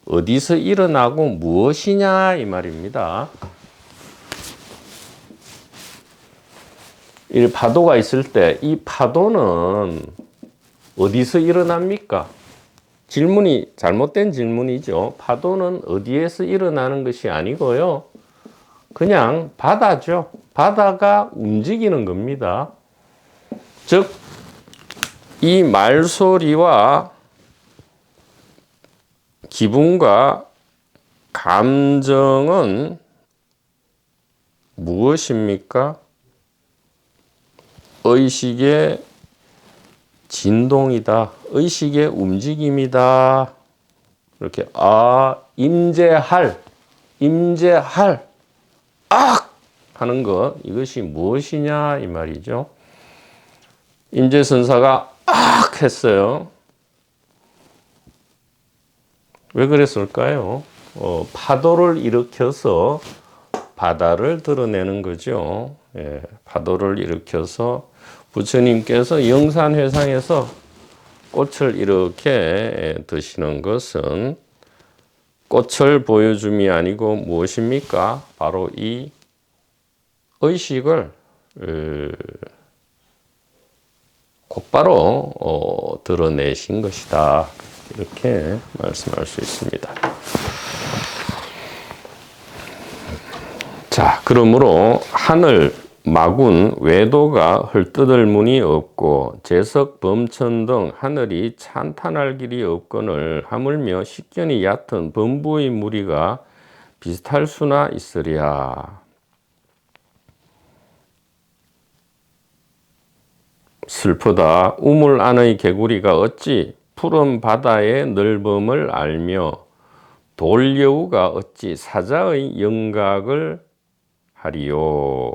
어디서 일어나고 무엇이냐 이 말입니다. 이 파도가 있을 때 이 파도는 어디서 일어납니까? 질문이 잘못된 질문이죠. 파도는 어디에서 일어나는 것이 아니고요. 그냥 바다죠. 바다가 움직이는 겁니다. 즉, 이 말소리와 기분과 감정은 무엇입니까? 의식의 진동이다. 의식의 움직임이다. 이렇게 임재할 하는 것 이것이 무엇이냐 이 말이죠. 임재선사가 했어요. 왜 그랬을까요? 파도를 일으켜서 바다를 드러내는 거죠. 예, 파도를 일으켜서 부처님께서 영산회상에서 꽃을 이렇게 드시는 것은 꽃을 보여줌이 아니고 무엇입니까? 바로 이 의식을 곧바로 드러내신 것이다. 이렇게 말씀할 수 있습니다. 자, 그러므로 하늘, 마군, 외도가 헐뜯을 문이 없고 재석, 범천 등 하늘이 찬탄할 길이 없거늘 하물며 식견이 얕은 범부의 무리가 비슷할 수나 있으랴. 슬프다. 우물 안의 개구리가 어찌 푸른 바다의 넓음을 알며 돌여우가 어찌 사자의 영각을 하리요.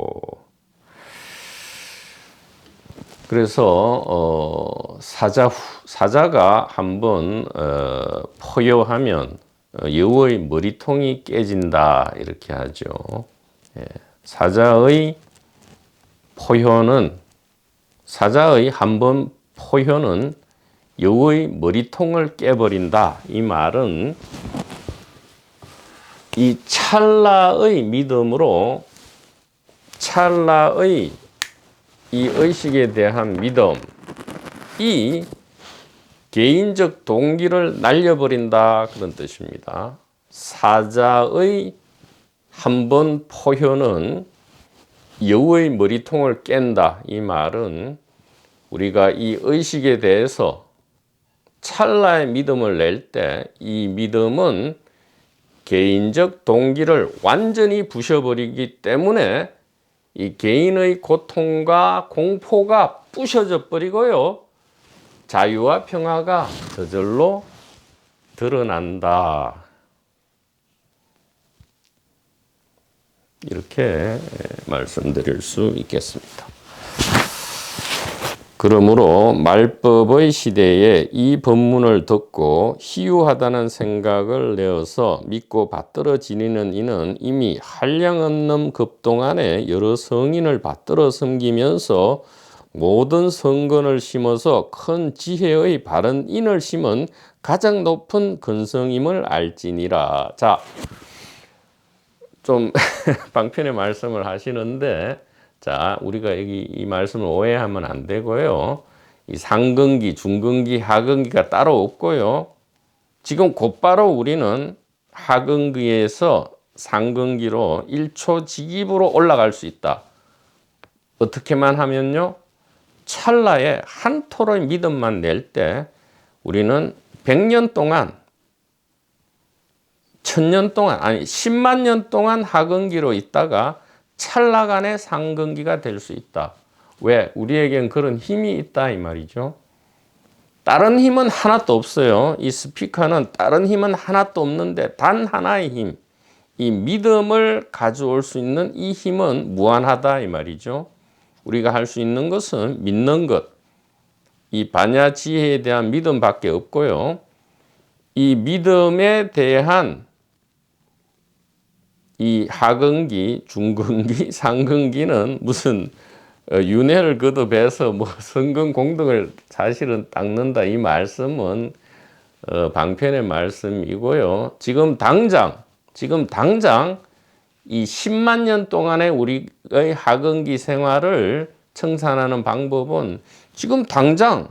그래서 사자가 한번 포효하면 여우의 머리통이 깨진다 이렇게 하죠. 사자의 한번 포효는 여우의 머리통을 깨버린다. 이 말은 이 찰나의 믿음으로 찰나의 이 의식에 대한 믿음이 개인적 동기를 날려버린다 그런 뜻입니다. 사자의 한번 포효는 여우의 머리통을 깬다. 이 말은 우리가 이 의식에 대해서 찰나의 믿음을 낼 때 이 믿음은 개인적 동기를 완전히 부셔버리기 때문에 이 개인의 고통과 공포가 부셔져 버리고요. 자유와 평화가 저절로 드러난다. 이렇게 말씀드릴 수 있겠습니다. 그러므로 말법의 시대에 이 법문을 듣고 희유하다는 생각을 내어서 믿고 받들어 지니는 이는 이미 한량없는 급동 안에 여러 성인을 받들어 섬기면서 모든 성근을 심어서 큰 지혜의 바른 인을 심은 가장 높은 근성임을 알지니라. 자, 좀 방편의 말씀을 하시는데, 자, 우리가 여기 이 말씀을 오해하면 안 되고요. 이 상근기, 중근기, 하근기가 따로 없고요. 지금 곧바로 우리는 하근기에서 상근기로 1초 직입으로 올라갈 수 있다. 어떻게만 하면요. 찰나에 한 토의 믿음만 낼 때 우리는 100년 동안, 1000년 동안, 아니 10만 년 동안 하근기로 있다가 찰나간의 상근기가 될 수 있다. 왜? 우리에겐 그런 힘이 있다 이 말이죠. 다른 힘은 하나도 없어요. 이 스피커는 다른 힘은 하나도 없는데 단 하나의 힘, 이 믿음을 가져올 수 있는 이 힘은 무한하다 이 말이죠. 우리가 할 수 있는 것은 믿는 것, 이 반야 지혜에 대한 믿음밖에 없고요. 이 믿음에 대한 이 하근기, 중근기, 상근기는 무슨 윤회를 거듭해서 뭐 성근 공덕을 사실은 닦는다 이 말씀은 방편의 말씀이고요. 지금 당장 이 10만 년 동안의 우리의 하근기 생활을 청산하는 방법은 지금 당장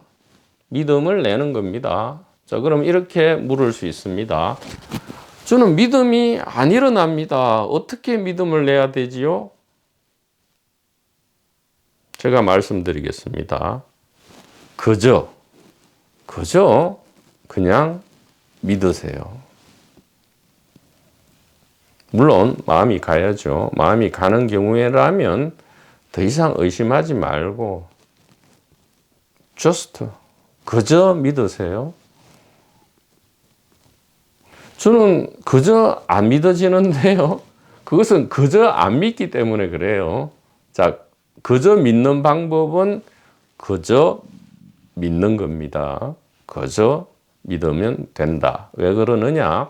믿음을 내는 겁니다. 자, 그럼 이렇게 물을 수 있습니다. 저는 믿음이 안 일어납니다. 어떻게 믿음을 내야 되지요? 제가 말씀드리겠습니다. 그저 그냥 믿으세요. 물론 마음이 가야죠. 마음이 가는 경우에라면 더 이상 의심하지 말고 그저 믿으세요. 저는 그저 안 믿어지는데요. 그것은 그저 안 믿기 때문에 그래요. 자, 그저 믿는 방법은 그저 믿는 겁니다. 그저 믿으면 된다. 왜 그러느냐?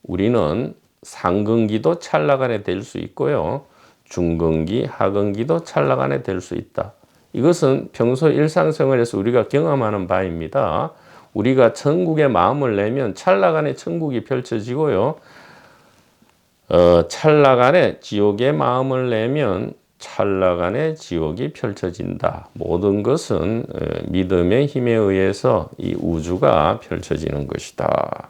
우리는 상근기도 찰나간에 될 수 있고요. 중근기, 하근기도 찰나간에 될 수 있다. 이것은 평소 일상생활에서 우리가 경험하는 바입니다. 우리가 천국의 마음을 내면 찰나간에 천국이 펼쳐지고요. 찰나간에 지옥의 마음을 내면 찰나간에 지옥이 펼쳐진다. 모든 것은 믿음의 힘에 의해서 이 우주가 펼쳐지는 것이다.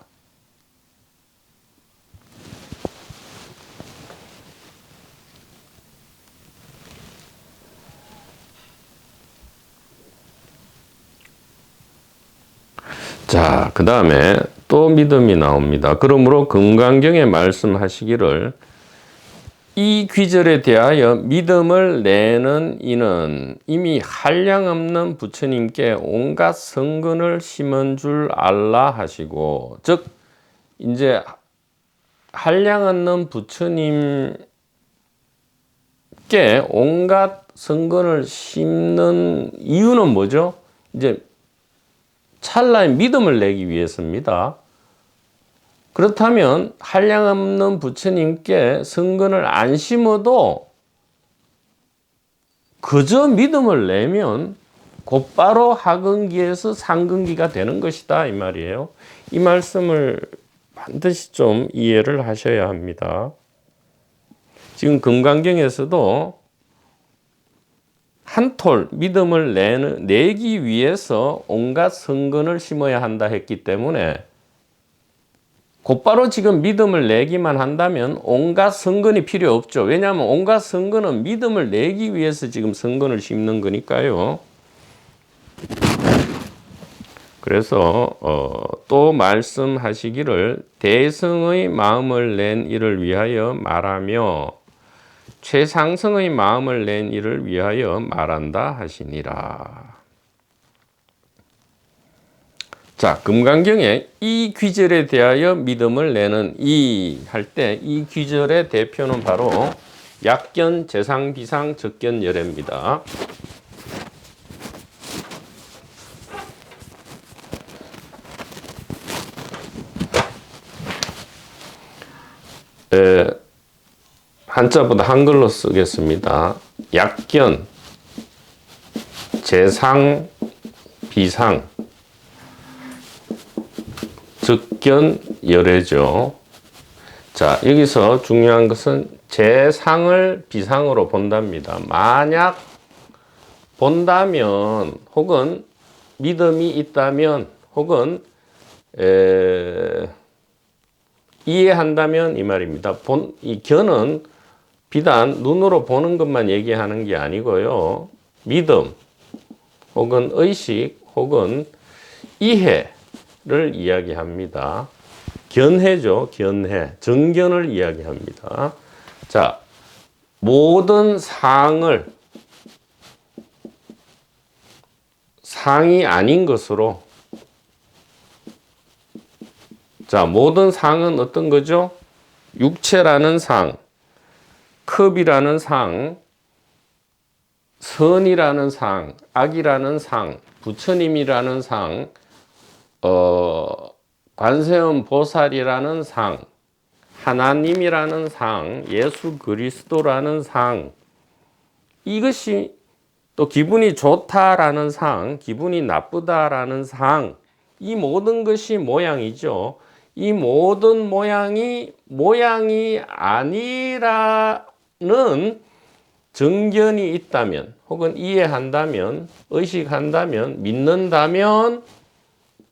자, 그 다음에 또 믿음이 나옵니다. 그러므로 금강경에 말씀하시기를 이 귀절에 대하여 믿음을 내는 이는 이미 한량없는 부처님께 온갖 성근을 심은 줄 알라 하시고, 즉 이제 한량없는 부처님께 온갖 성근을 심는 이유는 뭐죠? 이제 찰나의 믿음을 내기 위해서입니다. 그렇다면 한량없는 부처님께 성근을 안 심어도 그저 믿음을 내면 곧바로 하근기에서 상근기가 되는 것이다 이 말이에요. 이 말씀을 반드시 좀 이해를 하셔야 합니다. 지금 금강경에서도 한 톨 믿음을 내기 위해서 온갖 성근을 심어야 한다 했기 때문에 곧바로 지금 믿음을 내기만 한다면 온갖 성근이 필요 없죠. 왜냐하면 온갖 성근은 믿음을 내기 위해서 지금 성근을 심는 거니까요. 그래서 또 말씀하시기를 대성의 마음을 낸 이를 위하여 말하며 최상승의 마음을 낸 이를 위하여 말한다 하시니라. 자, 금강경에 이 귀절에 대하여 믿음을 내는 이 할 때 이 귀절의 대표는 바로 약견, 재상, 비상, 적견, 열애입니다. 한자보다 한글로 쓰겠습니다. 약견, 재상, 비상, 적견, 열애죠. 자, 여기서 중요한 것은 재상을 비상으로 본답니다. 만약 본다면 혹은 믿음이 있다면 혹은 이해한다면 이 말입니다. 이 견은 비단 눈으로 보는 것만 얘기하는 게 아니고요. 믿음 혹은 의식 혹은 이해를 이야기합니다. 견해죠. 견해. 정견을 이야기합니다. 자, 모든 상을 상이 아닌 것으로, 자, 모든 상은 어떤 거죠? 육체라는 상, 컵이라는 상, 선이라는 상, 악이라는 상, 부처님이라는 상, 관세음 보살이라는 상, 하나님이라는 상, 예수 그리스도라는 상, 이것이 또 기분이 좋다라는 상, 기분이 나쁘다라는 상, 이 모든 것이 모양이죠. 이 모든 모양이 아니라는 정견이 있다면 혹은 이해한다면 의식한다면 믿는다면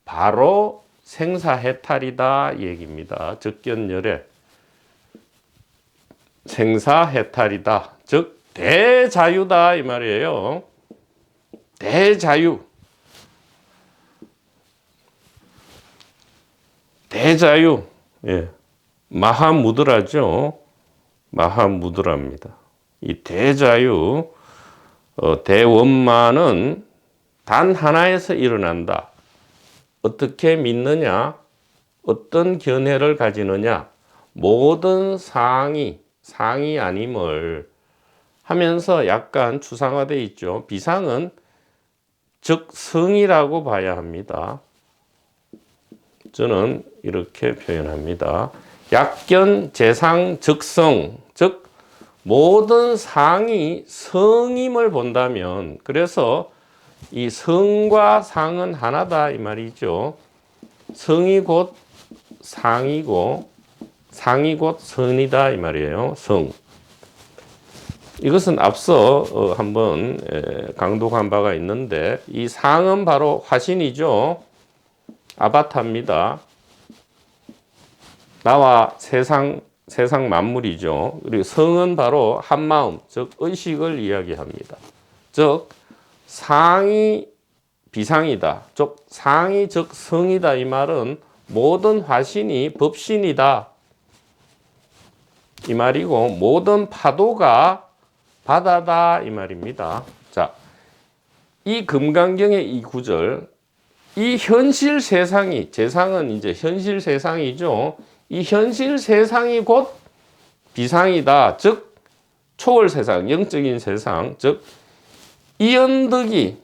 바로 생사해탈이다 얘기입니다. 적견열애 생사해탈이다. 즉 대자유다 이 말이에요. 대자유. 대자유. 예. 마하무드라죠. 마하무드라입니다. 이 대자유, 대원만은 단 하나에서 일어난다. 어떻게 믿느냐? 어떤 견해를 가지느냐? 모든 상이 아님을 하면서 약간 추상화되어 있죠. 비상은 적성이라고 봐야 합니다. 저는 이렇게 표현합니다. 약견, 재상, 적성, 즉 모든 상이 성임을 본다면, 그래서 이 성과 상은 하나다 이 말이죠. 성이 곧 상이고 상이 곧 선이다 이 말이에요. 성. 이것은 앞서 한번 강독한 바가 있는데, 이 상은 바로 화신이죠. 아바타입니다. 나와 세상 만물이죠. 그리고 성은 바로 한마음, 즉 의식을 이야기합니다. 즉 상이 비상이다. 즉 상이 즉 성이다. 이 말은 모든 화신이 법신이다. 이 말이고 모든 파도가 바다다. 이 말입니다. 자, 이 금강경의 이 구절, 이 현실 세상이, 재상은 이제 현실 세상이죠. 이 현실 세상이 곧 비상이다. 즉 초월 세상, 영적인 세상, 즉 이언덕이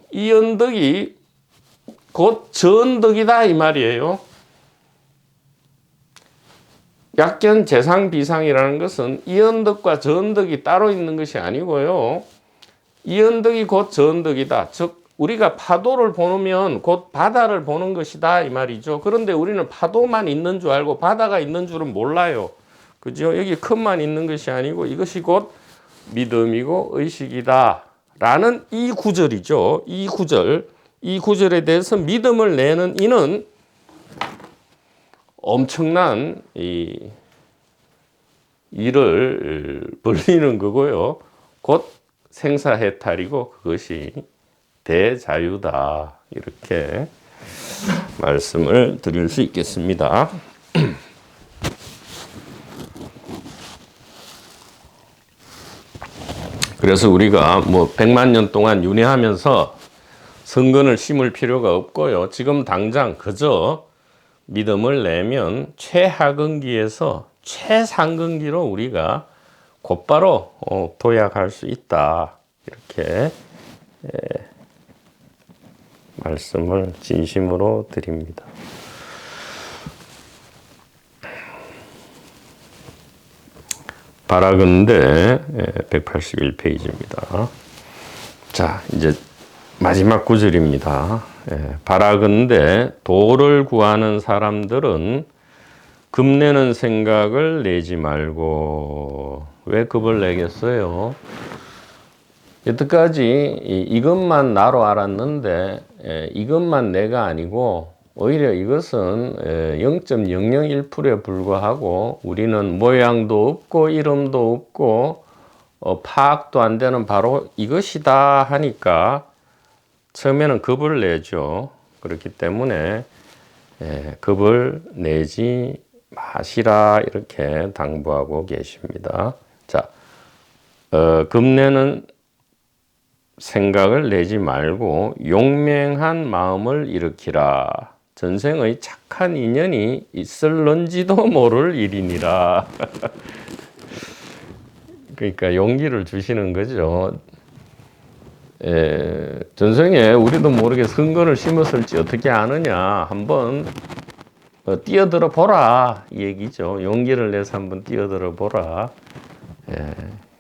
곧 전덕이다 이 말이에요. 약견, 재상, 비상이라는 것은 이언덕과 전덕이 따로 있는 것이 아니고요. 이언덕이 곧 전덕이다. 즉 우리가 파도를 보면 곧 바다를 보는 것이다 이 말이죠. 그런데 우리는 파도만 있는 줄 알고 바다가 있는 줄은 몰라요. 그죠? 여기 컵만 있는 것이 아니고 이것이 곧 믿음이고 의식이다 라는 이 구절이죠. 이 구절에 대해서 믿음을 내는 이는 엄청난 일을 벌리는 거고요. 곧 생사해탈이고 그것이 대자유다. 이렇게 말씀을 드릴 수 있겠습니다. 그래서 우리가 뭐 100만 년 동안 윤회하면서 성근을 심을 필요가 없고요. 지금 당장 그저 믿음을 내면 최하근기에서 최상근기로 우리가 곧바로 도약할 수 있다. 이렇게 말씀을 진심으로 드립니다. 바라건대 181페이지입니다. 자, 이제 마지막 구절입니다. 바라건대 도를 구하는 사람들은 급내는 생각을 내지 말고. 왜 급을 내겠어요? 여태까지 이것만 나로 알았는데 이것만 내가 아니고 오히려 이것은 0.001%에 불과하고 우리는 모양도 없고 이름도 없고 파악도 안 되는 바로 이것이다 하니까 처음에는 겁을 내죠. 그렇기 때문에 겁을 내지 마시라 이렇게 당부하고 계십니다. 자, 겁내는 생각을 내지 말고 용맹한 마음을 일으키라. 전생의 착한 인연이 있을런지도 모를 일이니라. 그러니까 용기를 주시는 거죠. 전생에 우리도 모르게 선거를 심었을지 어떻게 아느냐. 한번 뛰어들어 보라 이 얘기죠. 용기를 내서 한번 뛰어들어 보라.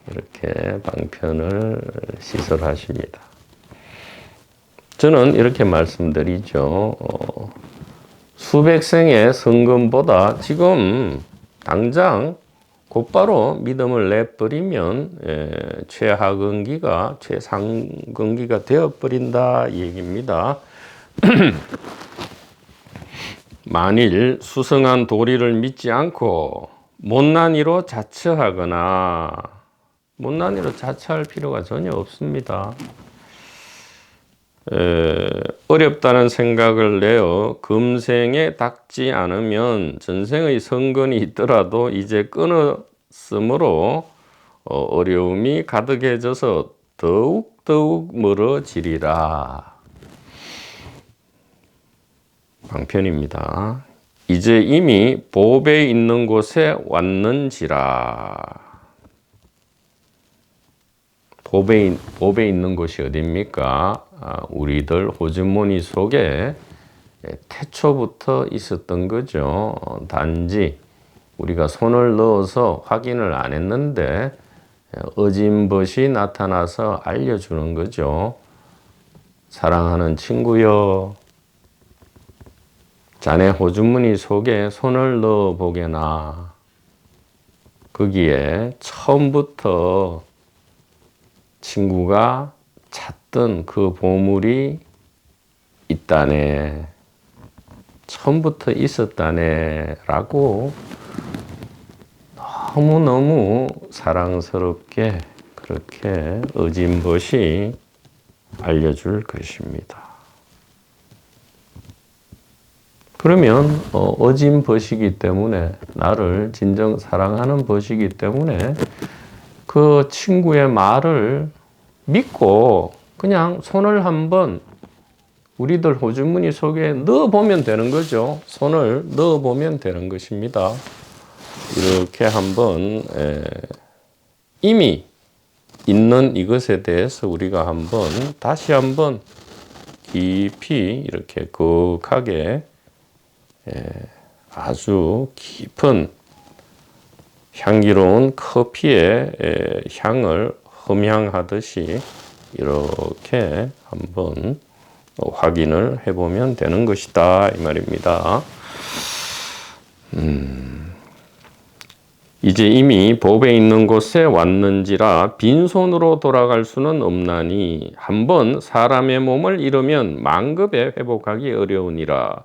이렇게 방편을 시설하십니다. 저는 이렇게 말씀드리죠. 수백 생의 성금보다 지금 당장 곧바로 믿음을 내버리면 최하근기가 최상근기가 되어버린다 이 얘기입니다. 만일 수성한 도리를 믿지 않고 못난이로 자처하거나 못난이로 자처할 필요가 전혀 없습니다. 어렵다는 생각을 내어 금생에 닥지 않으면 전생의 성근이 있더라도 이제 끊었으므로 어려움이 가득해져서 더욱 멀어지리라. 방편입니다. 이제 이미 보배 있는 곳에 왔는지라. 보배 있는 곳이 어디입니까? 우리들 호주머니 속에 태초부터 있었던 거죠. 단지 우리가 손을 넣어서 확인을 안 했는데 어진벗이 나타나서 알려주는 거죠. 사랑하는 친구여, 자네 호주머니 속에 손을 넣어 보게나. 거기에 처음부터 친구가 찾던 그 보물이 있다네. 처음부터 있었다네. 라고 너무너무 사랑스럽게 그렇게 어진벗이 알려줄 것입니다. 그러면 어진벗이기 때문에 나를 진정 사랑하는 벗이기 때문에 그 친구의 말을 믿고 그냥 손을 한번 우리들 호주머니 속에 넣어보면 되는 거죠. 손을 넣어보면 되는 것입니다. 이렇게 한번 이미 있는 이것에 대해서 우리가 한번 다시 한번 깊이 이렇게 거하게 아주 깊은 향기로운 커피의 향을 흠향하듯이 이렇게 한번 확인을 해보면 되는 것이다 이 말입니다. 이제 이미 법에 있는 곳에 왔는지라 빈손으로 돌아갈 수는 없나니 한번 사람의 몸을 잃으면 만급에 회복하기 어려우니라.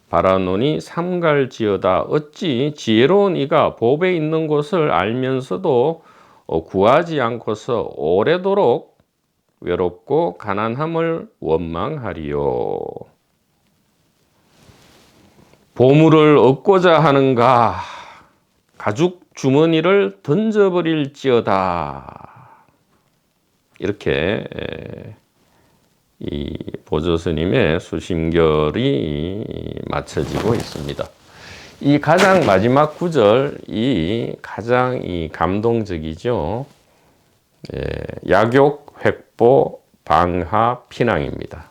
바라노니 삼갈지어다. 어찌 지혜로운 이가 법에 있는 곳을 알면서도 구하지 않고서 오래도록 외롭고 가난함을 원망하리요. 보물을 얻고자 하는가 가죽 주머니를 던져버릴지어다. 이렇게 이 보조 스님의 수심결이 맞춰지고 있습니다. 이 가장 마지막 구절이 가장 감동적이죠. 약욕, 획보, 방하, 피낭입니다.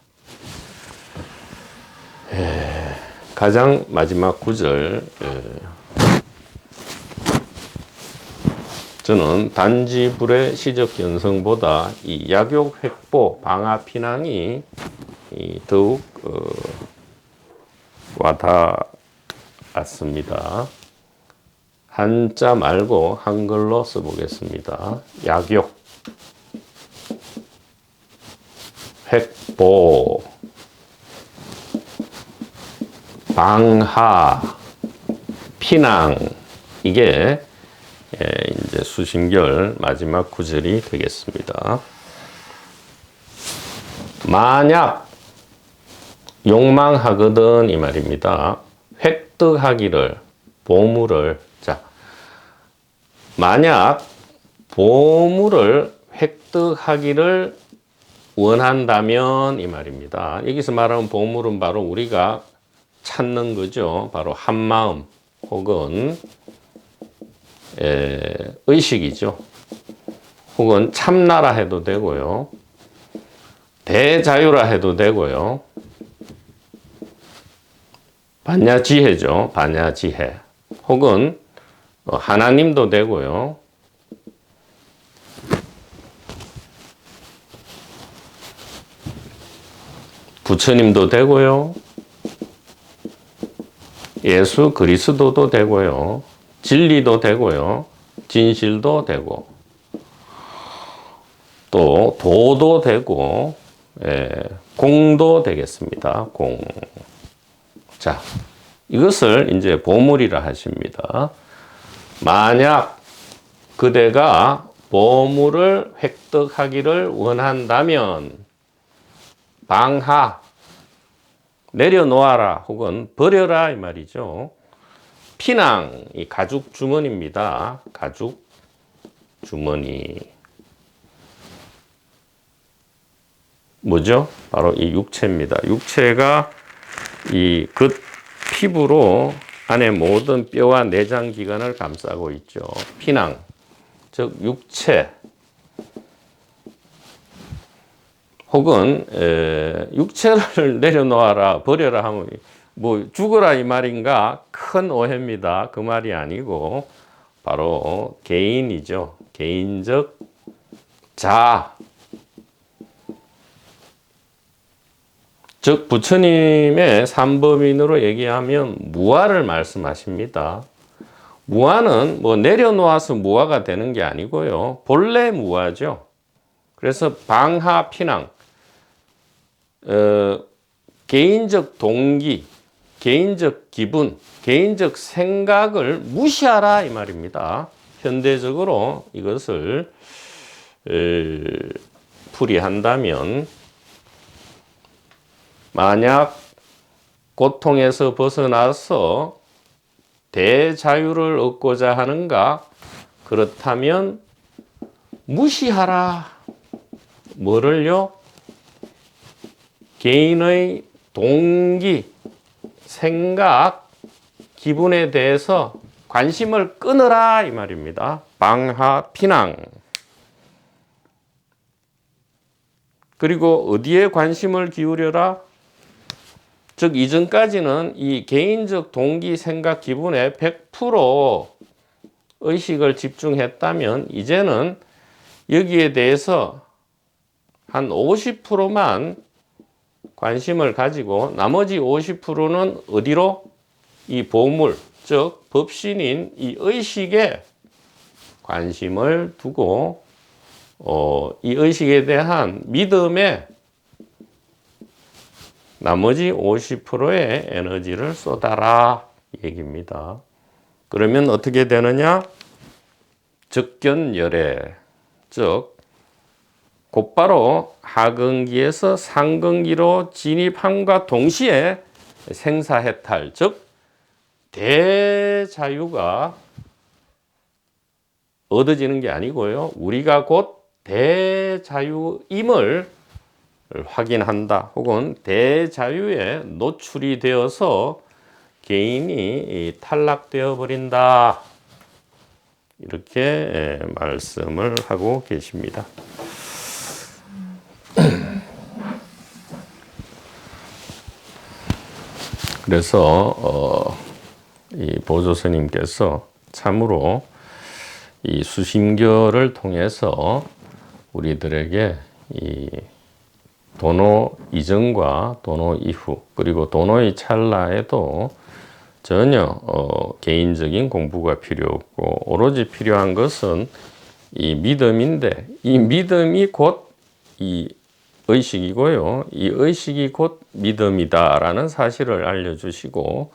가장 마지막 구절, 저는 단지불의 시적 연성보다 이 약욕, 획보, 방하, 피낭이 더욱 와닿았습니다. 한자 말고 한글로 써보겠습니다. 약욕, 획보, 방하, 피낭, 이게 이제 수심결 마지막 구절이 되겠습니다. 만약 욕망하거든 이 말입니다. 획득하기를, 보물을, 자, 만약 보물을 획득하기를 원한다면 이 말입니다. 여기서 말하는 보물은 바로 우리가 찾는 거죠. 바로 한마음 혹은 의식이죠. 혹은 참나라 해도 되고요. 대자유라 해도 되고요. 반야지혜죠. 반야지혜. 혹은 하나님도 되고요. 부처님도 되고요. 예수 그리스도도 되고요. 진리도 되고요. 진실도 되고 또 도도 되고 공도 되겠습니다. 공. 자, 이것을 이제 보물이라 하십니다. 만약 그대가 보물을 획득하기를 원한다면 방하, 내려놓아라 혹은 버려라 이 말이죠. 피낭, 이 가죽 주머니입니다. 가죽 주머니. 뭐죠? 바로 이 육체입니다. 육체가 이 겉 피부로 안에 모든 뼈와 내장 기관을 감싸고 있죠. 피낭, 즉 육체. 혹은 육체를 내려놓아라, 버려라 하면 뭐 죽어라 이 말인가? 큰 오해입니다. 그 말이 아니고 바로 개인이죠. 개인적 자. 즉 부처님의 삼법인으로 얘기하면 무아를 말씀하십니다. 무아는 뭐 내려놓아서 무아가 되는 게 아니고요. 본래 무아죠. 그래서 방하 피낭, 개인적 동기, 개인적 기분, 개인적 생각을 무시하라 이 말입니다. 현대적으로 이것을 풀이한다면 만약 고통에서 벗어나서 대자유를 얻고자 하는가? 그렇다면 무시하라. 뭐를요? 개인의 동기, 생각, 기분에 대해서 관심을 끊으라 이 말입니다. 방하 피낭. 그리고 어디에 관심을 기울여라? 즉 이전까지는 이 개인적 동기, 생각, 기분에 100% 의식을 집중했다면 이제는 여기에 대해서 한 50%만 관심을 가지고 나머지 50%는 어디로? 이 보물, 즉 법신인 이 의식에 관심을 두고 이 의식에 대한 믿음에 나머지 50%의 에너지를 쏟아라 얘기입니다. 그러면 어떻게 되느냐? 적견열애, 즉 곧바로 하근기에서 상근기로 진입함과 동시에 생사해탈, 즉 대자유가 얻어지는 게 아니고요. 우리가 곧 대자유임을 확인한다. 혹은 대자유에 노출이 되어서 개인이 탈락되어 버린다. 이렇게 말씀을 하고 계십니다. 그래서 이 보조스님께서 참으로 이 수심결을 통해서 우리들에게 이 도노 이전과 도노 이후 그리고 도노의 찰나에도 전혀 개인적인 공부가 필요 없고 오로지 필요한 것은 이 믿음인데 이 믿음이 곧 이 의식이고요. 이 의식이 곧 믿음이다라는 사실을 알려주시고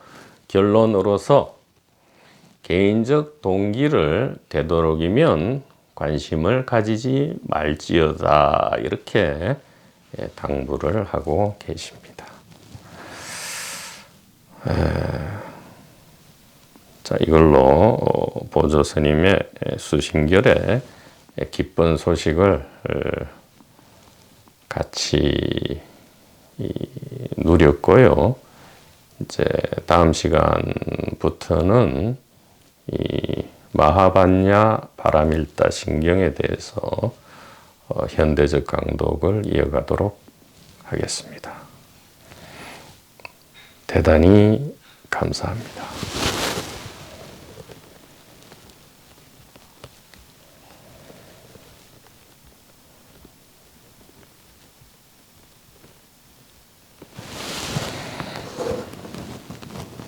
결론으로서 개인적 동기를 되도록이면 관심을 가지지 말지어다 이렇게 당부를 하고 계십니다. 자, 이걸로 보조 스님의 수신결에 기쁜 소식을 같이 누렸고요. 이제 다음 시간부터는 이 마하반야 바라밀다 신경에 대해서 현대적 강독을 이어가도록 하겠습니다. 대단히 감사합니다.